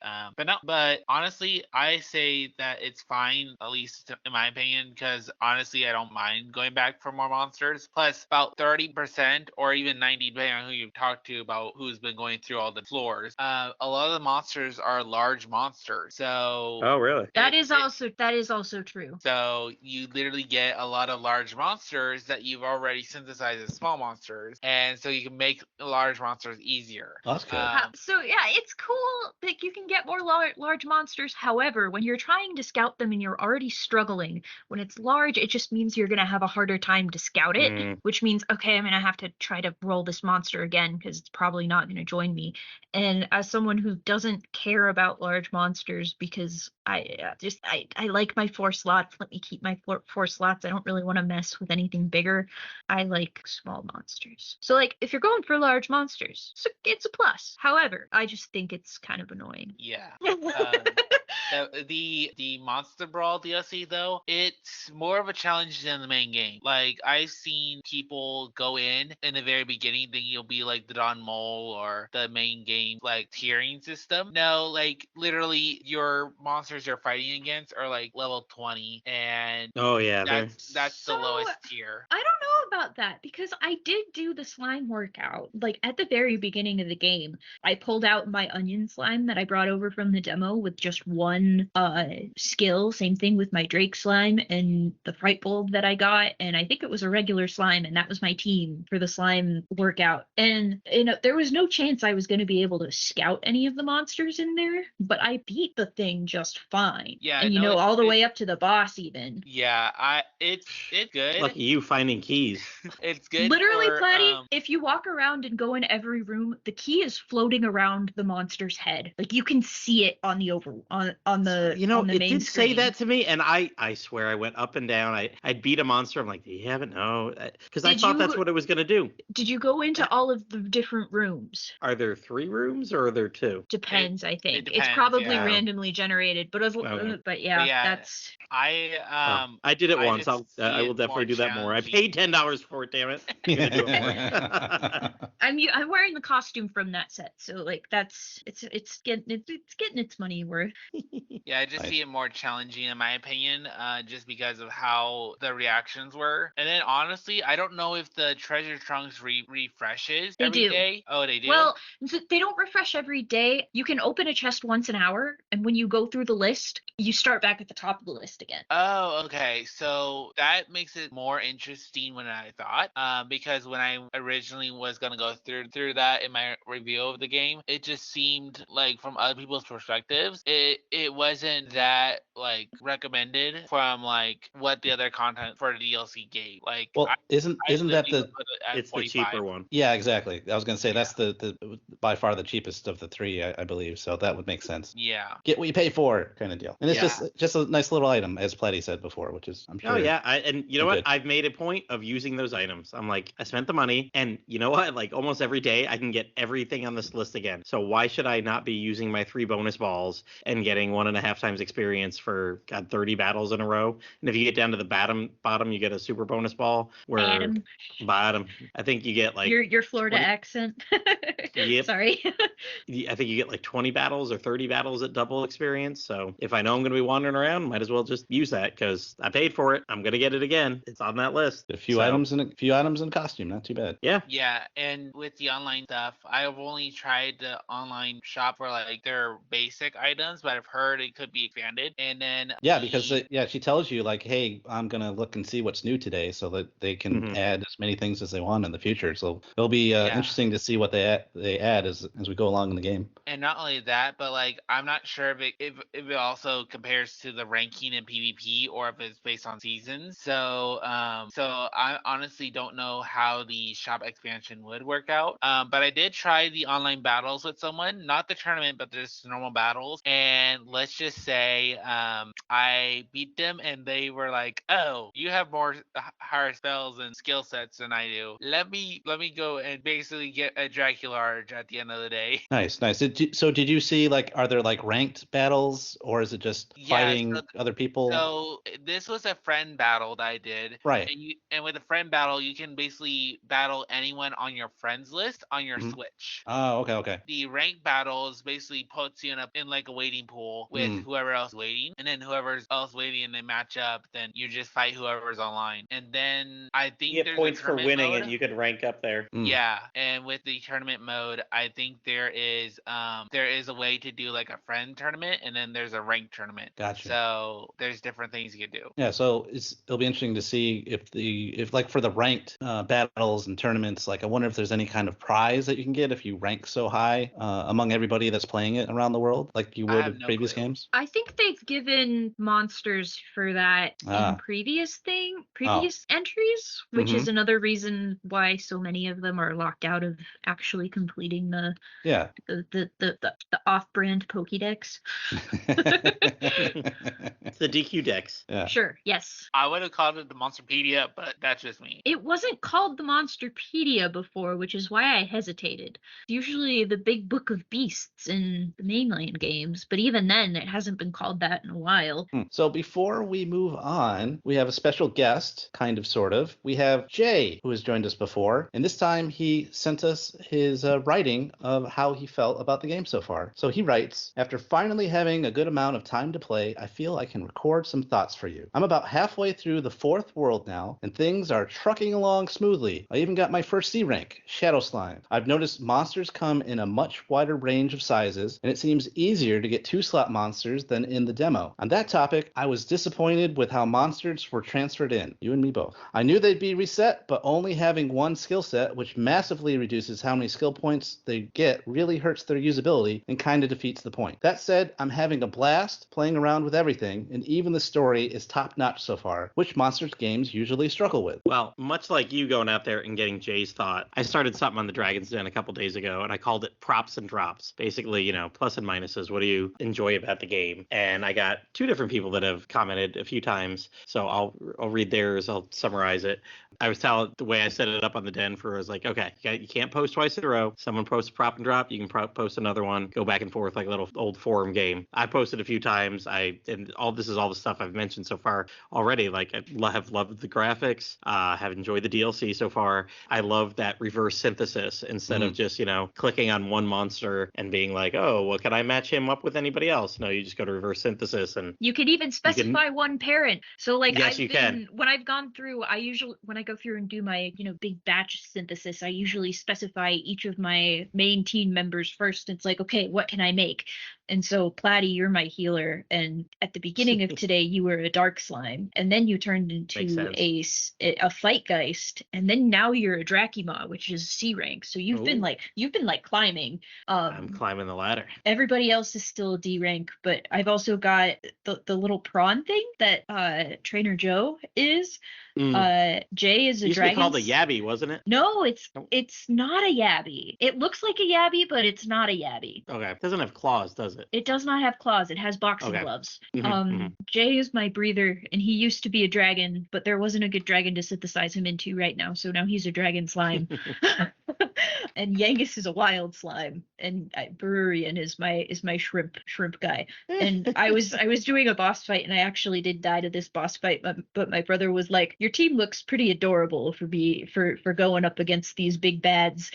But honestly, I say that it's fine, at least in my opinion, because honestly, I don't mind going back for more monsters. Plus, about 30% or even 90%, depending on who you talk to about who's been going through all the floors. A lot of the monsters are large monsters, so. Oh, really? That is also true. So you literally get a lot of large monsters that you've already synthesized as small monsters, and so you can make large monsters easier. That's good. So yeah, it's cool that you can get more large monsters. However, when you're trying to scout them and you're already struggling, when it's large, it just means you're going to have a harder time to scout it, which means, okay, I'm going to have to try to roll this monster again because it's probably not going to join me. And as someone who doesn't care about large monsters because I like my 4 slots, let me keep my 4 slots. I don't really want to mess with anything bigger. I like small monsters. So like, if you're going for large monsters, it's a plus. However, I just think it's kind of annoying. Yeah. The Monster Brawl DLC though, it's more of a challenge than the main game. Like, I've seen people go in the very beginning thinking you'll be like the Don Mole or the main game like tiering system. No, like literally your monsters you're fighting against are like level 20, and that's the lowest tier. I don't know about that because I did do the slime workout. Like at the very beginning of the game, I pulled out my onion slime that I brought over from the demo with just one skill. Same thing with my Drake slime and the fright bulb that I got, and I think it was a regular slime, and that was my team for the slime workout. And there was no chance I was going to be able to scout any of the monsters in there, but I beat the thing just fine. Yeah, and all the way up to the boss even. Yeah, it's good. Lucky you finding keys. It's good. Literally, Platty, if you walk around and go in every room, the key is floating around the monster's head. Like you can see it on the on the it main did screen. say that to me, and I swear I went up and down. I'd beat a monster. I'm like, do you have it? No, because I thought that's what it was gonna do. Did you go into all of the different rooms? Are there 3 rooms or are there 2? Depends, I think. It depends, it's probably yeah. randomly generated, but yeah, that's. I did it once. I will definitely do that more. I paid $10 $50 for it, damn it. I'm gonna do it more. I'm wearing the costume from that set, so like it's getting its money worth. Yeah, I just Nice. see it more challenging in my opinion, just because of how the reactions were. And then honestly, I don't know if the treasure trunks refreshes They every do. day. Oh, they do. Well, they don't refresh every day. You can open a chest once an hour, and when you go through the list, you start back at the top of the list again. Oh, okay. So that makes it more interesting than I thought. Because when I originally was gonna go through that in my review of the game, it just seemed like from other people's perspectives, it wasn't that like recommended from like what the other content for the DLC gave. Like, Well, isn't that literally the would put it at It's the 45. cheaper one. Yeah, exactly. I was gonna say that's the by far the cheapest of the three, I believe. So that would make sense. Yeah. Get what you pay for, kind of deal. And it's Yeah. just a nice little item, as Platty said before, which is I'm sure. Oh yeah, and you know what? Good. I've made a point of using those items. I'm like, I spent the money, and you know what? Like almost every day, I can get everything on this list again. So why should I not be using my 3 bonus balls and getting 1.5 times experience for 30 battles in a row? And if you get down to the bottom, you get a super bonus ball. Where Adam, bottom, I think you get like your Florida 20 accent. Yep. Sorry. I think you get like 20 battles or 30 battles at double experience. So if I know I'm going to be wandering around, might as well just use that because I paid for it. I'm going to get it again. It's on that list. A few So, items in costume, not too bad. Yeah. Yeah, and with the online stuff, I've only tried the online shop for like their basic items, but I've heard it could be expanded. And then Yeah, because she tells you like, hey, I'm gonna look and see what's new today, so that they can Mhm. add as many things as they want in the future. So it'll be Yeah. interesting to see what they add as we go along in the game. And not only that, but like I'm not sure if it also compares to the ranking in PvP or if it's based on seasons. So I honestly don't know how the shop expansion would work out. But I did try the online battles with someone, not the tournament, but just normal battles. And let's just say I beat them, and they were like, "Oh, you have more higher spells and skill sets than I do. Let me go and basically get a Dracularge at the end of the day." Nice. Did you see like, are there like ranked battles, or is it just Yeah, fighting other people? So this was a friend battle that I did. Right. And with a friend battle, you can basically battle anyone on your friends list on your Mhm. Switch. Oh, okay. The rank battles basically puts you in like a waiting pool with whoever else is waiting, and then whoever's else waiting and they match up, then you just fight whoever's online. And then I think You get there's points a for tournament winning, mode. and you could rank up there. Yeah, and with the tournament mode, I think there is a way to do like a friend tournament, and then there's a ranked tournament. Gotcha. So there's different things you can do. Yeah, so it'll be interesting to see if like for the ranked battles and tournaments, like I wonder if there's any kind of prize that you can get if you rank so high among everybody that's playing it around the world, like you would in previous games. I think they've given monsters for that in previous entries, which is another reason why so many of them are locked out of actually completing the off-brand Pokédex. It's the DQ decks. Yeah. Sure, yes. I would have called it the Monsterpedia, but that's just me. It wasn't called the Monsterpedia before, which is why I hesitated. It's usually the Big Book of Beasts in the mainline games, but even then, it hasn't been called that in a while. So before we move on, we have a special guest, kind of, sort of. We have Jay, who has joined us before, and this time he sent us his writing of how he felt about the game so far. So he writes, after finally having a good amount of time to play, I feel I can record some thoughts for you. I'm about halfway through the 4th world now, and things are trucking along smoothly. I even got my first C rank, Shadow Slime. I've noticed monsters come in a much wider range of sizes, and it seems easier to get 2-slot monsters than in the demo. On that topic, I was disappointed with how monsters were transferred in. You and me both. I knew they'd be reset, but only having one skill set, which massively reduces how many skill points they get, really hurts their usability and kind of defeats the point. That said, I'm having a blast playing around with everything, and even the story is top-notch so far, which Monsters games usually struggle with. Well, much like you going out there and getting Jay's thought, I started something on the Dragon's Den a couple days ago, and I called it Props and Drops. Basically, plus and minuses. What do you enjoy about the game? And I got 2 different people that have commented a few times, so I'll read theirs. I'll summarize it. I was telling the way I set it up on the Den for was like, okay, you can't post twice in a row. Someone posts a prop and drop, you can post another one, go back and forth like a little old forum game. I posted a few times. And all this is all the stuff I've mentioned so far already. Like I have loved the graphics, have enjoyed the DLC so far. I love that reverse synthesis instead of just, clicking on one monster and being like, oh, well, can I match him up with anybody else? No, you just go to reverse synthesis and you can even specify one parent. So like Yes, you can. when I've gone through, when I go through and do my, big batch synthesis, I usually specify each of my main team members first. It's like, okay, what can I make? And so, Platty, you're my healer. And at the beginning of today, you were a dark slime, and then you turned into a Fightgeist, and then now you're a Drachima, which is C rank. So you've been climbing. I'm climbing the ladder. Everybody else is still D rank, but I've also got the little prawn thing that Trainer Joe is. Jay is a dragon. Used to be called a Yabby, wasn't it? No, it's not a Yabby. It looks like a Yabby, but it's not a Yabby. Okay. It doesn't have claws, does it? It does not have claws. It has boxing gloves. Jay is my breather, and he used to be a dragon, but there wasn't a good dragon to synthesize him into right now, so now he's a dragon slime. And Yangus is a wild slime, and Berurian is my shrimp guy. And I was doing a boss fight, and I actually did die to this boss fight, but my brother was like, "Your team looks pretty adorable for going up against these big bads."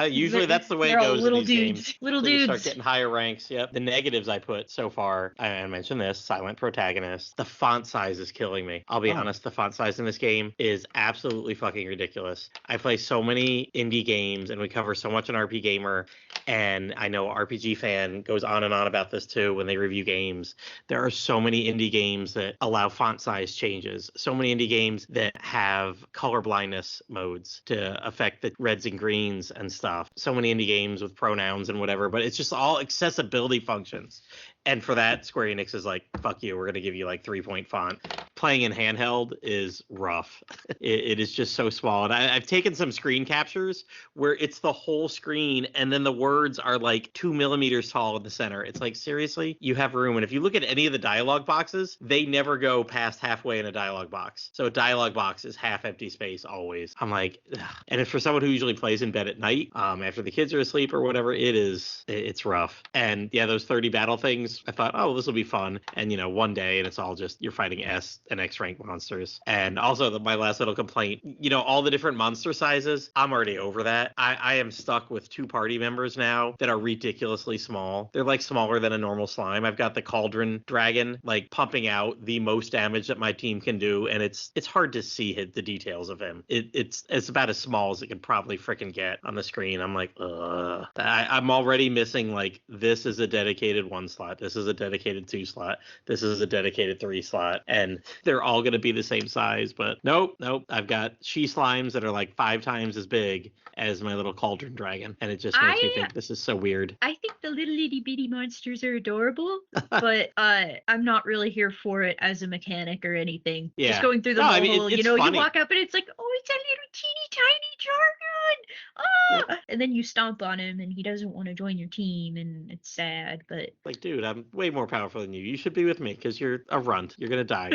Usually that's the way it goes little in these dudes, games. little so dudes. You start getting higher ranks. Yep. The negatives I put so far, I mentioned this, silent protagonist. The font size is killing me. I'll be honest, the font size in this game is absolutely fucking ridiculous. I play so many indie games, and we cover so much on RP Gamer, and I know RPG Fan goes on and on about this too when they review games. There are so many indie games that allow font size changes, so many indie games that have color blindness modes to affect the reds and greens and stuff. So many indie games with pronouns and whatever, but it's just all accessibility functions. And for that, Square Enix is like, fuck you, we're going to give you like 3-point font. Playing in handheld is rough. It is just so small. And I've taken some screen captures where it's the whole screen and then the words are like 2 millimeters tall in the center. It's like, seriously? You have room. And if you look at any of the dialogue boxes, they never go past halfway in a dialogue box. So a dialogue box is half empty space always. I'm like, ugh. And for someone who usually plays in bed at night, after the kids are asleep or whatever, it's rough. And yeah, those 30 battle things, I thought, oh, this will be fun. And one day, and it's all just you're fighting S and X rank monsters. And also my last little complaint, all the different monster sizes, I'm already over that. I am stuck with 2 party members now that are ridiculously small. They're like smaller than a normal slime. I've got the Cauldron Dragon like pumping out the most damage that my team can do, and it's hard to see the details of him. It's about as small as it could probably freaking get on the screen. I'm like, ugh. I'm already missing like, this is a dedicated 1 slot. This is a dedicated 2 slot. This is a dedicated 3 slot. And they're all going to be the same size. But nope. I've got she slimes that are like 5 times as big as my little Cauldron Dragon. And it just makes me think this is so weird. I think the little itty bitty monsters are adorable, but I'm not really here for it as a mechanic or anything. Yeah. Just going through the whole, it's you funny. walk up and it's like, oh, it's a little teeny tiny jargon. And then you stomp on him and he doesn't want to join your team and it's sad, but like, dude, I'm way more powerful than you. You should be with me because you're a runt. You're gonna die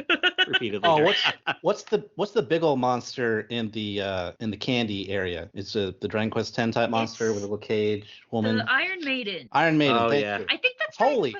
repeatedly. Oh, what's the big old monster in the candy area? It's the Dragon Quest X type monster with a little cage woman. The Iron Maiden. Iron Maiden. Oh, thank yeah. you. I think that's Holy.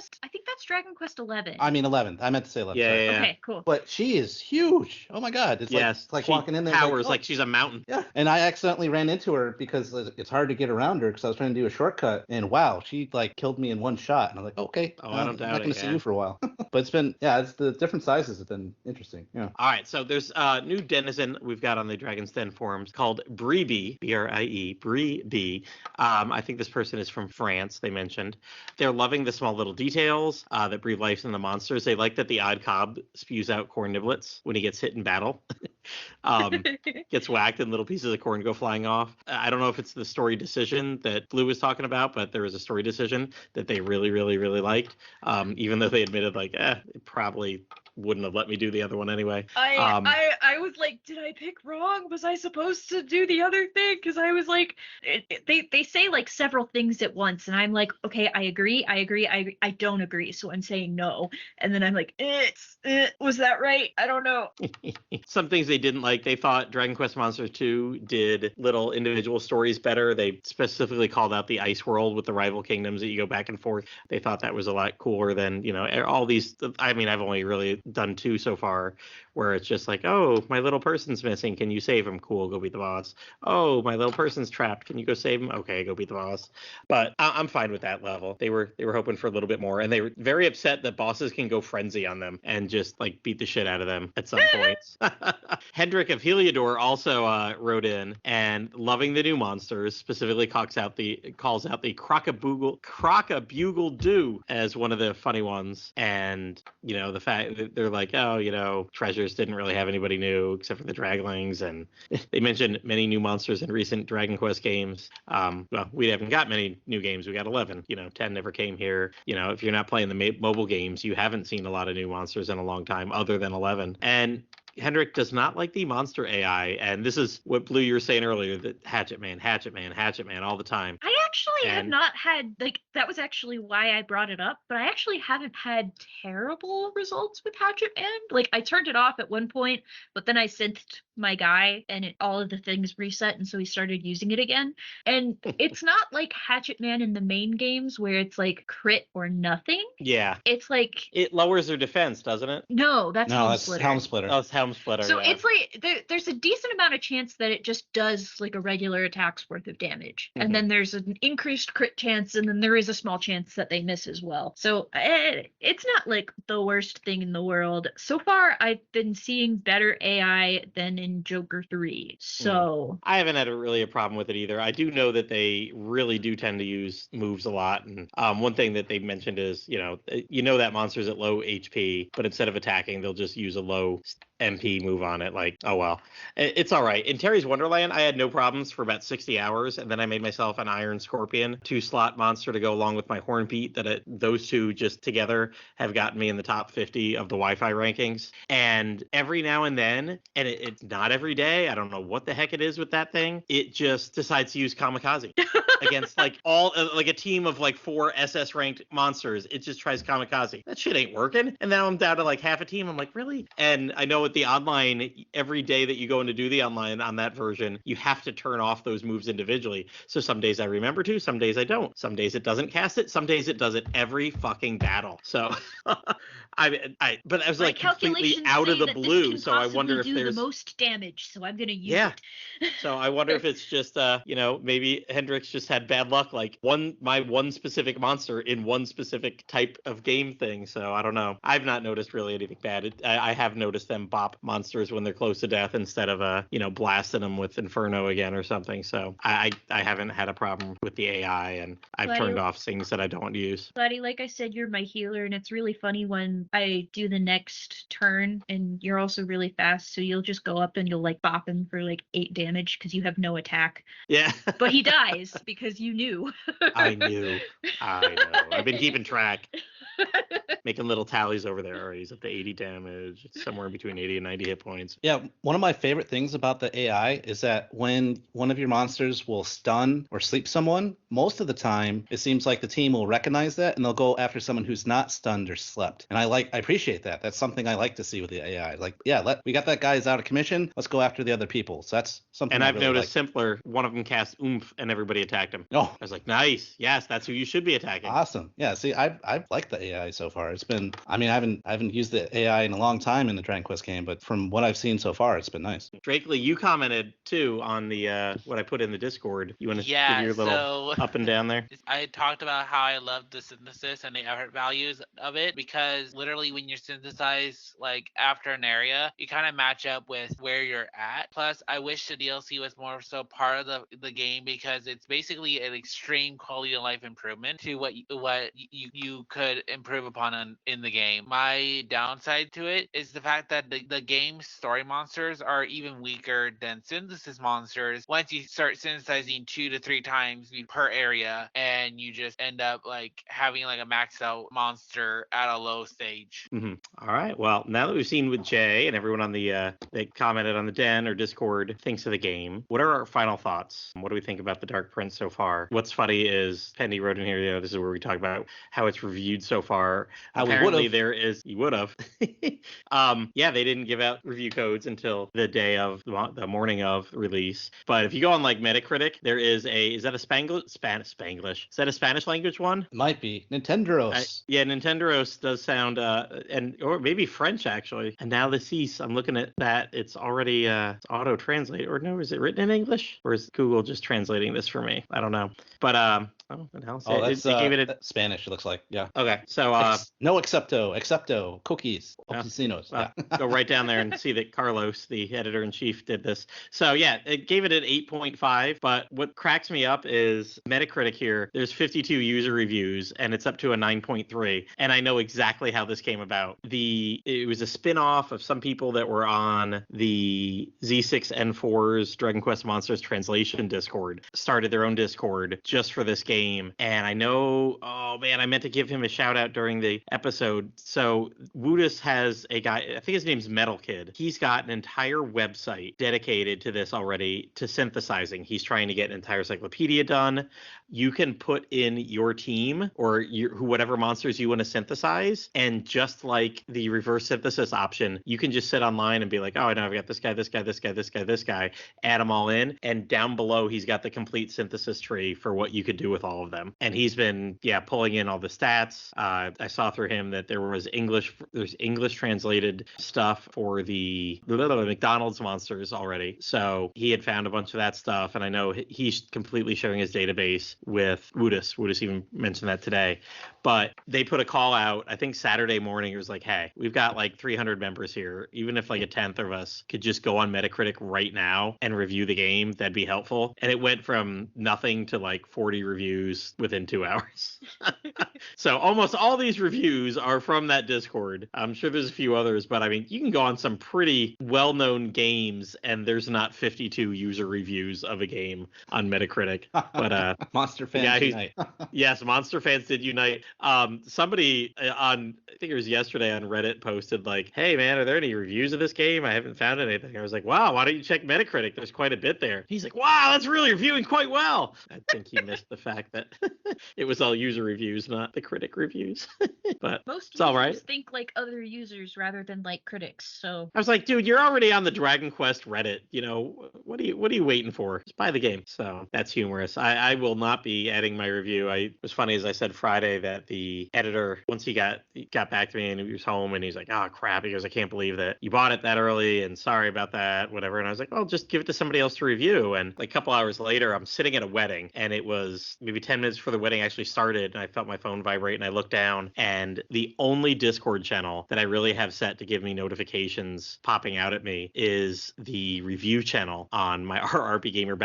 Dragon Quest 11. I mean 11. I meant to say 11. Yeah, sorry. yeah. Okay, cool. But she is huge. Oh my god. It's like she walking in there. towers oh. like she's a mountain. Yeah. And I accidentally ran into her because it's hard to get around her because I was trying to do a shortcut. And wow, she like killed me in 1 shot. And I'm like, okay. I don't doubt I'm not going it, to see you for a while. But it's been, it's the different sizes have been interesting. Yeah. All right. So there's a new denizen we've got on the Dragon's Den forums called Breeby, B-R-I-E, Breeby. I think this person is from France, they mentioned. They're loving the small little details that breathe life in the monsters. They like that the odd cob spews out corn niblets when he gets hit in battle. Gets whacked and little pieces of corn go flying off. I don't know if it's the story decision that Blue was talking about, but there was a story decision that they really, really, really liked. Even though they admitted like, it probably wouldn't have let me do the other one anyway. I was like, did I pick wrong? Was I supposed to do the other thing? Because I was like, they say like several things at once, and I'm like, okay, I agree, I don't agree, so I'm saying no, and then I'm like, was that right? I don't know. Some things they didn't like. They thought Dragon Quest Monsters 2 did little individual stories better. They specifically called out the ice world with the rival kingdoms that you go back and forth. They thought that was a lot cooler than, all these. I mean, I've only really done 2 so far, where it's just like, oh, my little person's missing. Can you save him? Cool, go beat the boss. Oh, my little person's trapped. Can you go save him? Okay, go beat the boss. But I'm fine with that level. They were hoping for a little bit more, and they were very upset that bosses can go frenzy on them and just like beat the shit out of them at some points. Hendrik of Heliodor also wrote in and loving the new monsters, specifically calls out the Crocabugle Dew as one of the funny ones, and the fact that they're like, oh, Treasures didn't really have anybody new except for the Draglings, and they mentioned many new monsters in recent Dragon Quest games. Well, we haven't got many new games. We got 11. 10 never came here. If you're not playing the mobile games, you haven't seen a lot of new monsters in a long time other than 11. And Hendrik does not like the monster AI, and this is what Blue, you were saying earlier, that Hatchet Man all the time. I actually have not had, like, that was actually why I brought it up, but I actually haven't had terrible results with Hatchet Man. Like, I turned it off at one point, but then I synthed my guy, and all of the things reset, and so he started using it again. And it's not like Hatchet Man in the main games where it's like crit or nothing. Yeah. It's like... It lowers their defense, doesn't it? No, that's Helm Splitter. Oh, it's Helm Splitter, so yeah. it's like there's a decent amount of chance that it just does like a regular attack's worth of damage. Mm-hmm. And then there's an increased crit chance, and then there is a small chance that they miss as well. So it's not like the worst thing in the world. So far, I've been seeing better AI than in Joker 3. So I haven't had really a problem with it either. I do know that they really do tend to use moves a lot. And one thing that they mentioned is, that monster's at low HP, but instead of attacking, they'll just use a low MP move on it. Like, oh well, it's all right. In Terry's Wonderland, I had no problems for about 60 hours, and then I made myself an Iron Scorpion 2-slot monster to go along with my Hornbeat. Those two just together have gotten me in the top 50 of the Wi-Fi rankings. And every now and then, and it's not every day, I don't know what the heck it is with that thing, it just decides to use Kamikaze against like a team of like 4 SS ranked monsters. It just tries Kamikaze. That shit ain't working. And now I'm down to like half a team. I'm like, really? And I know with the online, every day that you go in to do the online on that version, you have to turn off those moves individually. So some days I remember to, some days I don't. Some days it doesn't cast it, some days it does it every fucking battle. So but I was like completely out of the blue. So I wonder if there's the most damage. So I'm gonna use it. So I wonder if it's just maybe Hendrix just had bad luck, like my one specific monster in one specific type of game thing. So I don't know. I've not noticed really anything bad. I have noticed them bop monsters when they're close to death instead of blasting them with Inferno again or something. So I haven't had a problem with the AI, and I've turned off things that I don't want to use. Platty, like I said, you're my healer, and it's really funny when I do the next turn and you're also really fast, so you'll just go up and you'll like bop him for like 8 damage because you have no attack. Yeah. But he dies because you knew. I know. I've been keeping track. Making little tallies over there. He's at the 80 damage, somewhere between 80 and 90 hit points. Yeah, one of my favorite things about the AI is that when one of your monsters will stun or sleep someone, most of the time it seems like the team will recognize that and they'll go after someone who's not stunned or slept. And I appreciate that. That's something I like to see with the AI. Like, we got that guy who's out of commission. Let's go after the other people. So that's something. And I've really noticed simpler. One of them cast oomph and everybody attacked him. Oh, I was like, nice. Yes, that's who you should be attacking. Awesome. Yeah. See, I've liked the AI so far. It's been. I mean, I haven't used the AI in a long time in the Dragon Quest game, but from what I've seen so far, it's been nice. Drakely, you commented too on the what I put in the Discord. You want to give your little up and down there? I talked about how I love the synthesis and the effort values of it, because literally when you synthesize like after an area, you kind of match up with where you're at. Plus, I wish the DLC was more so part of the game, because it's basically an extreme quality of life improvement to what you could improve upon in the game. My downside to it is the fact that the game's story monsters are even weaker than synthesis monsters once you start synthesizing 2 to 3 times me, per area, and you just end up like having like a max out monster at a low stage. All right. Well, now that we've seen what Jay and everyone on the that commented on the Den or Discord thinks of the game, what are our final thoughts? What do we think about the Dark Prince so far? What's funny is Pendy wrote in here, this is where we talk about how it's reviewed so far. Apparently there is, you would have. Yeah, they didn't give out review codes until the day of the morning of release. But if you go on like Metacritic, there is is that a Spanglish? Is that a Spanish language one? It might be Nintendoros. Yeah, Nintendoros does sound or maybe French actually. And now the cease, I'm looking at that. It's already it's auto translate, or no, is it written in English, or is Google just translating this for me? I don't know. But that's they gave it Spanish. It looks like, yeah. Okay, so no excepto cookies, oficinos. Go right down there and see that Carlos, the editor-in-chief, did this. So yeah, it gave it an 8.5. But what cracks me up is Metacritic here. There's 52 user reviews, and it's up to a 9.3. And I know exactly how this came about. It was a spin-off of some people that were on the Z6N4's Dragon Quest Monsters translation Discord. Started their own Discord just for this game. And I know, oh man, I meant to give him a shout out during the episode. So Woodus has a guy, I think his name's Metal Kid. He's got an entire website dedicated to this already, to synthesizing. He's trying to get an entire encyclopedia done. You can put in your team or whatever monsters you want to synthesize, and just like the reverse synthesis option, you can just sit online and be like, oh, I know I've got this guy, this guy, this guy, this guy, this guy, add them all in, and down below he's got the complete synthesis tree for what you could do with all of them. And he's been pulling in all the stats. I saw through him that there's English translated stuff for the McDonald's monsters already, so he had found a bunch of that stuff, and I know he's completely sharing his database with Woodus. Woodus even mentioned that today. But they put a call out, I think Saturday morning. It was like, hey, we've got like 300 members here. Even if like a tenth of us could just go on Metacritic right now and review the game, that'd be helpful. And it went from nothing to like 40 reviews within 2 hours. So almost all these reviews are from that Discord. I'm sure there's a few others, but I mean, you can go on some pretty well-known games and there's not 52 user reviews of a game on Metacritic. But Monster fans unite. Yes, Monster fans did unite. Somebody on, I think it was yesterday on Reddit, posted like, hey man, are there any reviews of this game? I haven't found anything. I was like, wow, why don't you check Metacritic? There's quite a bit there. He's like, wow, that's really reviewing quite well. I think he missed the fact that it was all user reviews, not the critic reviews. But most it's all right. users think like other users rather than like critics. So I was like, dude, you're already on the Dragon Quest Reddit. You know, what are you waiting for? Just buy the game. So that's humorous. I will not be adding my review. It was funny, as I said Friday, that the editor, once he got back to me and he was home and he's like, oh crap, he goes, I can't believe that you bought it that early and sorry about that, whatever. And I was like, oh, just give it to somebody else to review. And like a couple hours later, I'm sitting at a wedding, and it was maybe 10 minutes before the wedding actually started, and I felt my phone vibrate and I looked down, and the only Discord channel that I really have set to give me notifications popping out at me is the review channel on my RP Gamer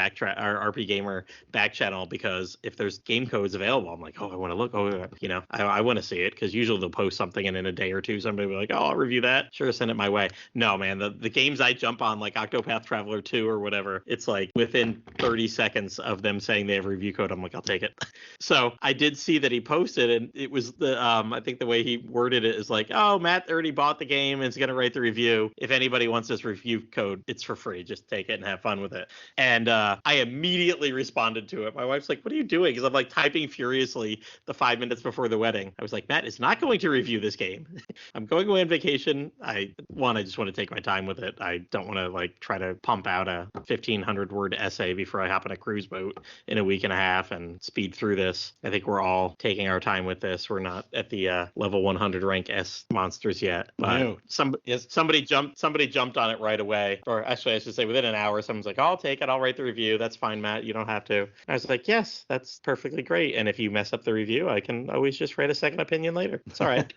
back channel, because if there's game codes available, I'm like, oh, I want to look. Oh, you know, I want to see it, because usually they'll post something and in a day or two somebody will be like, oh, I'll review that. Sure, send it my way. No, man, the games I jump on, like Octopath Traveler 2 or whatever, it's like within 30 seconds of them saying they have a review code, I'm like, I'll take it. So I did see that he posted, and it was I think the way he worded it is like, oh, Matt already bought the game and is going to write the review. If anybody wants this review code, it's for free. Just take it and have fun with it. And I immediately responded to it. My wife's like, what are you doing? Because I'm like typing furiously the 5 minutes before the wedding. I was like, Matt is not going to review this game. I'm going away on vacation. I just want to take my time with it. I don't want to like try to pump out a 1,500 word essay before I hop on a cruise boat in a week and a half and speed through this. I think we're all taking our time with this. We're not at the level 100 rank S monsters yet. But No. somebody jumped on it right away. Or actually, I should say within an hour, someone's like, oh, I'll take it. I'll write the review. That's fine, Matt. You don't have to. I was like, yes, that's perfectly great. And if you mess up the review, I can always just write a second opinion later. It's all right.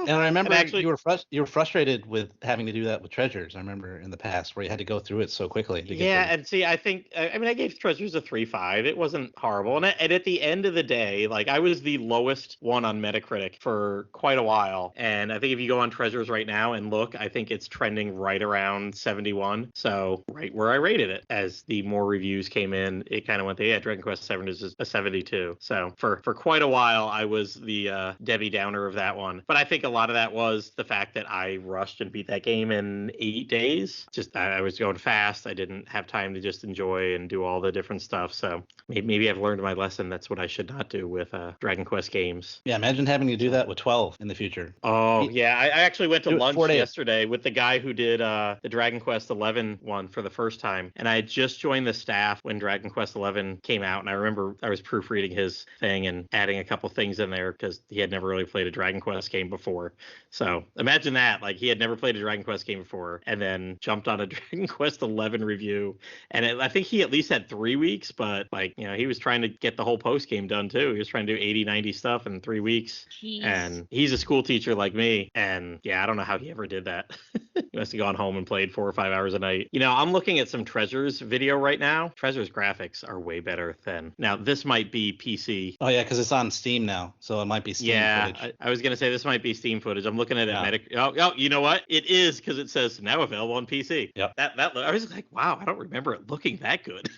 And I remember actually- you were frustrated with having to do that with treasures. I remember in the past where you had to go through it so quickly. To get Yeah, them. and see, I think I gave Treasures a 3.5. It wasn't horrible, and at the end of the day, like I was the lowest one on Metacritic for quite a while, and I think if you go on Treasures right now and look, I think it's trending right around 71. So right where I rated it. As the more reviews came in, it kind of went. Yeah, Dragon Quest VII is a 72. So for quite a while, I was the Debbie Downer of that one. But I think a lot of that was the fact that I rushed and beat that game in 8 days. Just I was going fast. I didn't have time to just enjoy and do all the different stuff. So maybe I've learned my lesson. That's what I should not do with Dragon Quest games. Yeah, imagine having to do that with 12 in the future. Oh, yeah. I actually went to Do it lunch 4 days. yesterday with the guy who did the Dragon Quest 11 one for the first time. And I had just joined the staff when Dragon Quest 11 came out. And I remember I was proofreading his thing and adding a couple things in there because he had never really played a Dragon Quest game before. So imagine that. Like he had never played a Dragon Quest game before and then jumped on a Dragon Quest 11 review. And I think he at least had 3 weeks, but like, he was trying to get the whole post game done too. He was trying to do 80, 90 stuff in 3 weeks. Jeez. And he's a school teacher like me. And yeah, I don't know how he ever did that. He must have gone home and played 4 or 5 hours a night. I'm looking at some Treasures video right now. Treasures graphics are way better than now. This might be PC. Oh yeah, because it's on Steam now, so it might be Steam footage. I was gonna say this might be Steam footage. I'm looking at it. Yeah. Oh, you know what? It is because it says now available on PC. Yep. That I was like, wow, I don't remember it looking that good.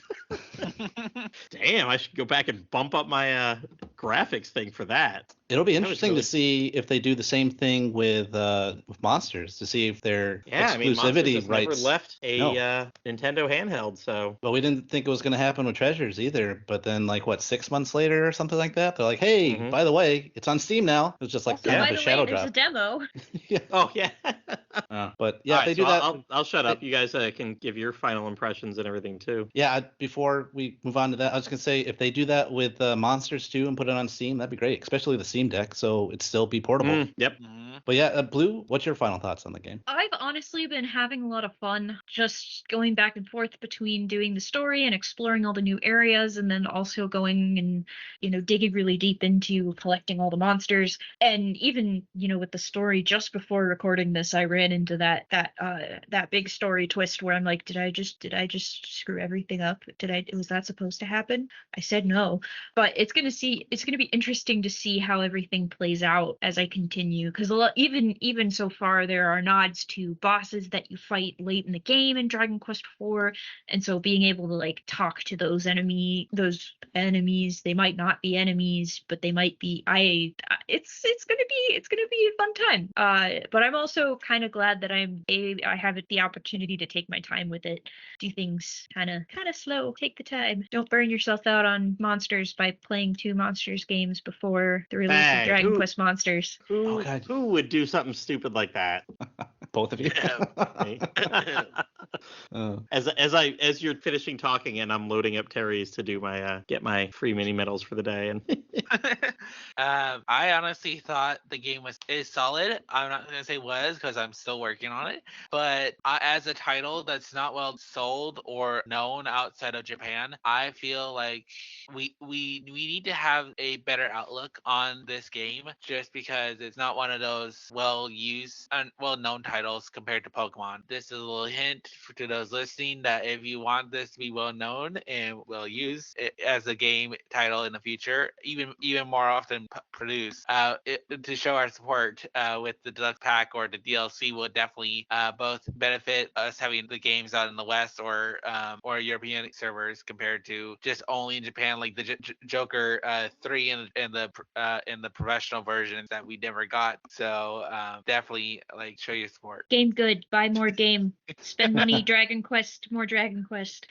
Damn, I should go back and bump up my graphics thing for that. It'll be That was interesting really- to see if they do the same thing with Monsters, to see if their Monsters exclusivity has rights. never left a Nintendo handheld, so But we didn't think it was going to happen with Treasures either. But then, 6 months later or something like that, they're like, "Hey, Mhm. by the way, it's on Steam now." It was just like Also, kind by of the a shadow way, there's drop. a demo. oh yeah. But yeah, All if they right, do so that. I'll shut up. You guys can give your final impressions and everything too. Yeah, before we move on to that, I was gonna say if they do that with Monsters too and put it on Steam, that'd be great, especially the Steam Deck, so it'd still be portable. Yep. But yeah, Blue, what's your final thoughts on the game? I've honestly been having a lot of fun just going back and forth between doing the story and exploring all the new areas, and then also going and digging really deep into collecting all the monsters. And even with the story, just before recording this, I ran into that big story twist where I'm like, did I just screw everything up? Was that supposed to happen? I said no. But it's gonna be interesting to see how everything plays out as I continue, because even so far there are nods to bosses that you fight late in the game in Dragon Quest IV, and so being able to talk to those enemies, they might not be enemies, but they might be. It's gonna be a fun time. But I'm also kind of glad that I have the opportunity to take my time with it, do things kind of slow, take the time, don't burn yourself out on monsters by playing 2 Monsters games before the release of Dragon Quest Monsters. Who Oh, God. who would do something stupid like that? Both of you. Me. Uh, As you're finishing talking and I'm loading up Terry's to do my get my free mini medals for the day and I honestly thought the game is solid. I'm not gonna say was because I'm still working on it, but as a title that's not well sold or known outside of Japan, I feel like we need to have a better outlook on this game, just because it's not one of those well used and well known titles compared to Pokemon. This is a little hint to those listening that if you want this to be well known and well used as a game title in the future, even more often produced, to show our support with the deluxe pack or the DLC will definitely both benefit us having the games out in the West or European servers compared to just only in Japan, like the Joker 3 in the professional versions that we never got. So definitely show your support. Game good, buy more game, spend money, more Dragon Quest.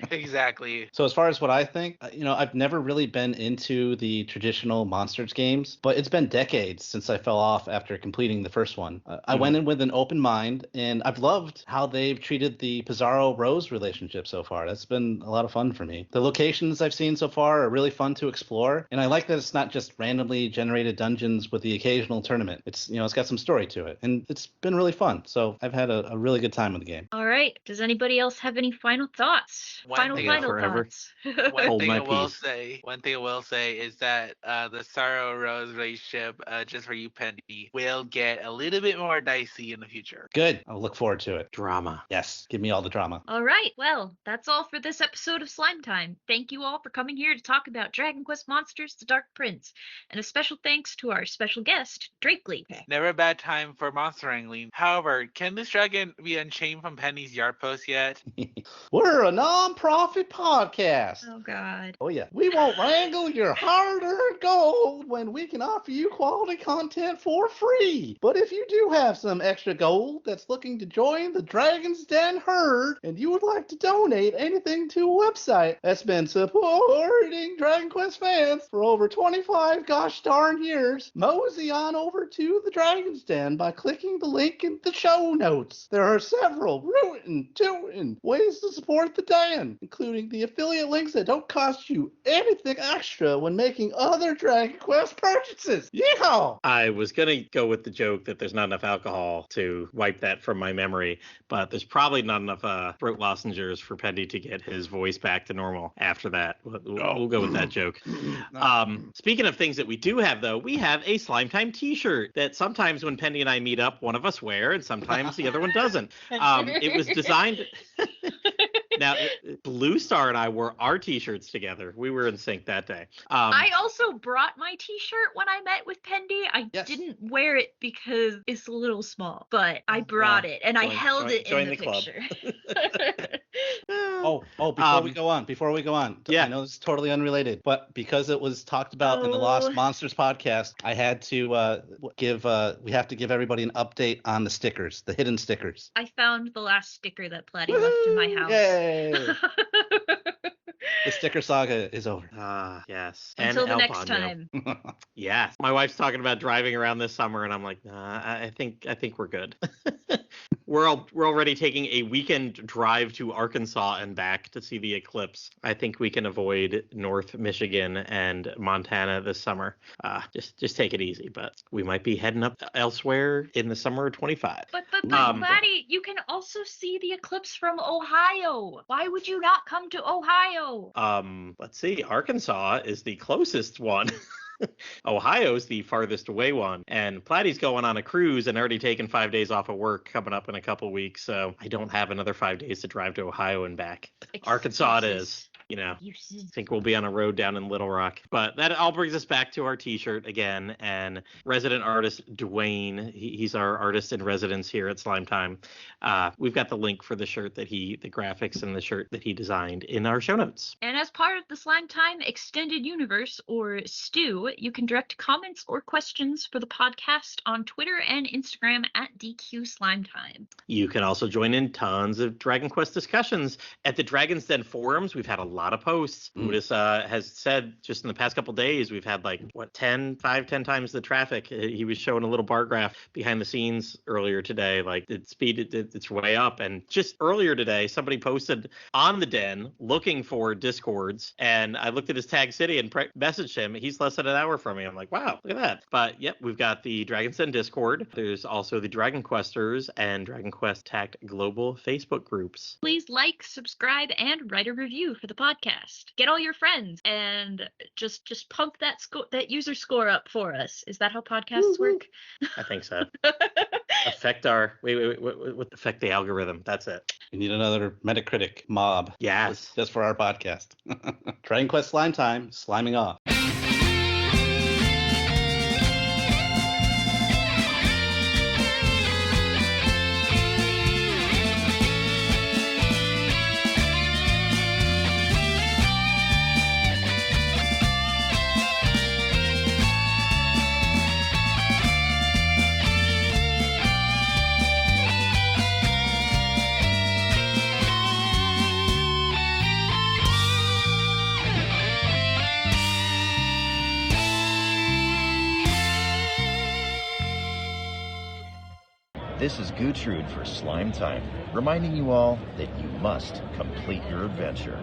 Exactly. So as far as what I think, I've never really been into the traditional Monsters games, but it's been decades since I fell off after completing the first one. I went in with an open mind, and I've loved how they've treated the Pizarro-Rose relationship so far. That's been a lot of fun for me. The locations I've seen so far are really fun to explore, and I like that it's not just randomly generated dungeons with the occasional tournament. It's got some story to it, and it's been really fun. So I've had a really good time with the game. All right. Does anybody else have any final thoughts? One thing Final forever. thoughts. One thing my I will peace. say is that the Sorrow Rose relationship, just for you, Pendy, will get a little bit more dicey in the future. Good. I'll look forward to it. Drama. Yes. Give me all the drama. All right. Well, that's all for this episode of Slime Time. Thank you all for coming here to talk about Dragon Quest Monsters: The Dark Prince. And a special thanks to our special guest, Drakely. Never a bad time for monster wrangling. However, can this dragon be unchained from Penny's yard post yet? We're a non-profit podcast. Oh, God. Oh, yeah. We won't wrangle your hard-earned gold when we can offer you quality content for free. But if you do have some extra gold that's looking to join the Dragon's Den herd and you would like to donate anything to a website that's been supporting Dragon Quest fans for over 25 gosh darn years, mosey on over to the Dragon's Den by clicking the link in the show notes. There are several rootin' ways to support the Den, including the affiliate links that don't cost you anything extra when making other Dragon Quest purchases. Yeehaw! I was going to go with the joke that there's not enough alcohol to wipe that from my memory, but there's probably not enough throat lozenges for Pendy to get his voice back to normal after that. We'll go with that joke. Speaking of things that we do have, though, we have a Slime Time t-shirt that sometimes when Pendy and I meet up, one of us wear, and sometimes the other one doesn't. It was designed... Now, Bluestar and I wore our t-shirts together. We were in sync that day. I also brought my t-shirt when I met with Pendy. I didn't wear it because it's a little small, but I brought it and I held it in the picture. Before we go on. Yeah. I know this is totally unrelated, but because it was talked about in the Lost Monsters podcast, I had to we have to give everybody an update on the stickers, the hidden stickers. I found the last sticker that Platty left in my house. Yay! The sticker saga is over. Yes. Until the next time. Yes. My wife's talking about driving around this summer, and I'm like, nah, I think we're good. We're already taking a weekend drive to Arkansas and back to see the eclipse. I think we can avoid North Michigan and Montana this summer. Just take it easy, but we might be heading up elsewhere in the summer of 25. But Platty, you can also see the eclipse from Ohio. Why would you not come to Ohio? Let's see. Arkansas is the closest one. Ohio's the farthest away one, and Platty's going on a cruise and already taken 5 days off of work coming up in a couple weeks, so I don't have another 5 days to drive to Ohio and back. Arkansas it is. I think we'll be on a road down in Little Rock. But that all brings us back to our t-shirt again. And resident artist Dwayne, he's our artist in residence here at Slime Time. We've got the link for the shirt the graphics and the shirt that he designed in our show notes. And as part of the Slime Time Extended Universe, or STU, you can direct comments or questions for the podcast on Twitter and Instagram at DQ Slime Time. You can also join in tons of Dragon Quest discussions at the Dragon's Den forums. We've had a lot of posts. Otis has said just in the past couple days we've had 10 times the traffic. He was showing a little bar graph behind the scenes earlier today, it's way up. And just earlier today somebody posted on the Den looking for Discords, and I looked at his tag city and messaged him. He's less than an hour from me. I'm like, wow, look at that. But yep, we've got the Dragon's Den Discord. There's also the Dragon Questers and Dragon Quest Tact global Facebook groups. Please like, subscribe, and write a review for the podcast. Get all your friends and just pump that user score up for us. Is that how podcasts work? I think so. Affect the algorithm. That's it. We need another Metacritic mob. Yes. Just for our podcast. Dragon Quest Slime Time, sliming off. This is Gertrude for Slime Time, reminding you all that you must complete your adventure.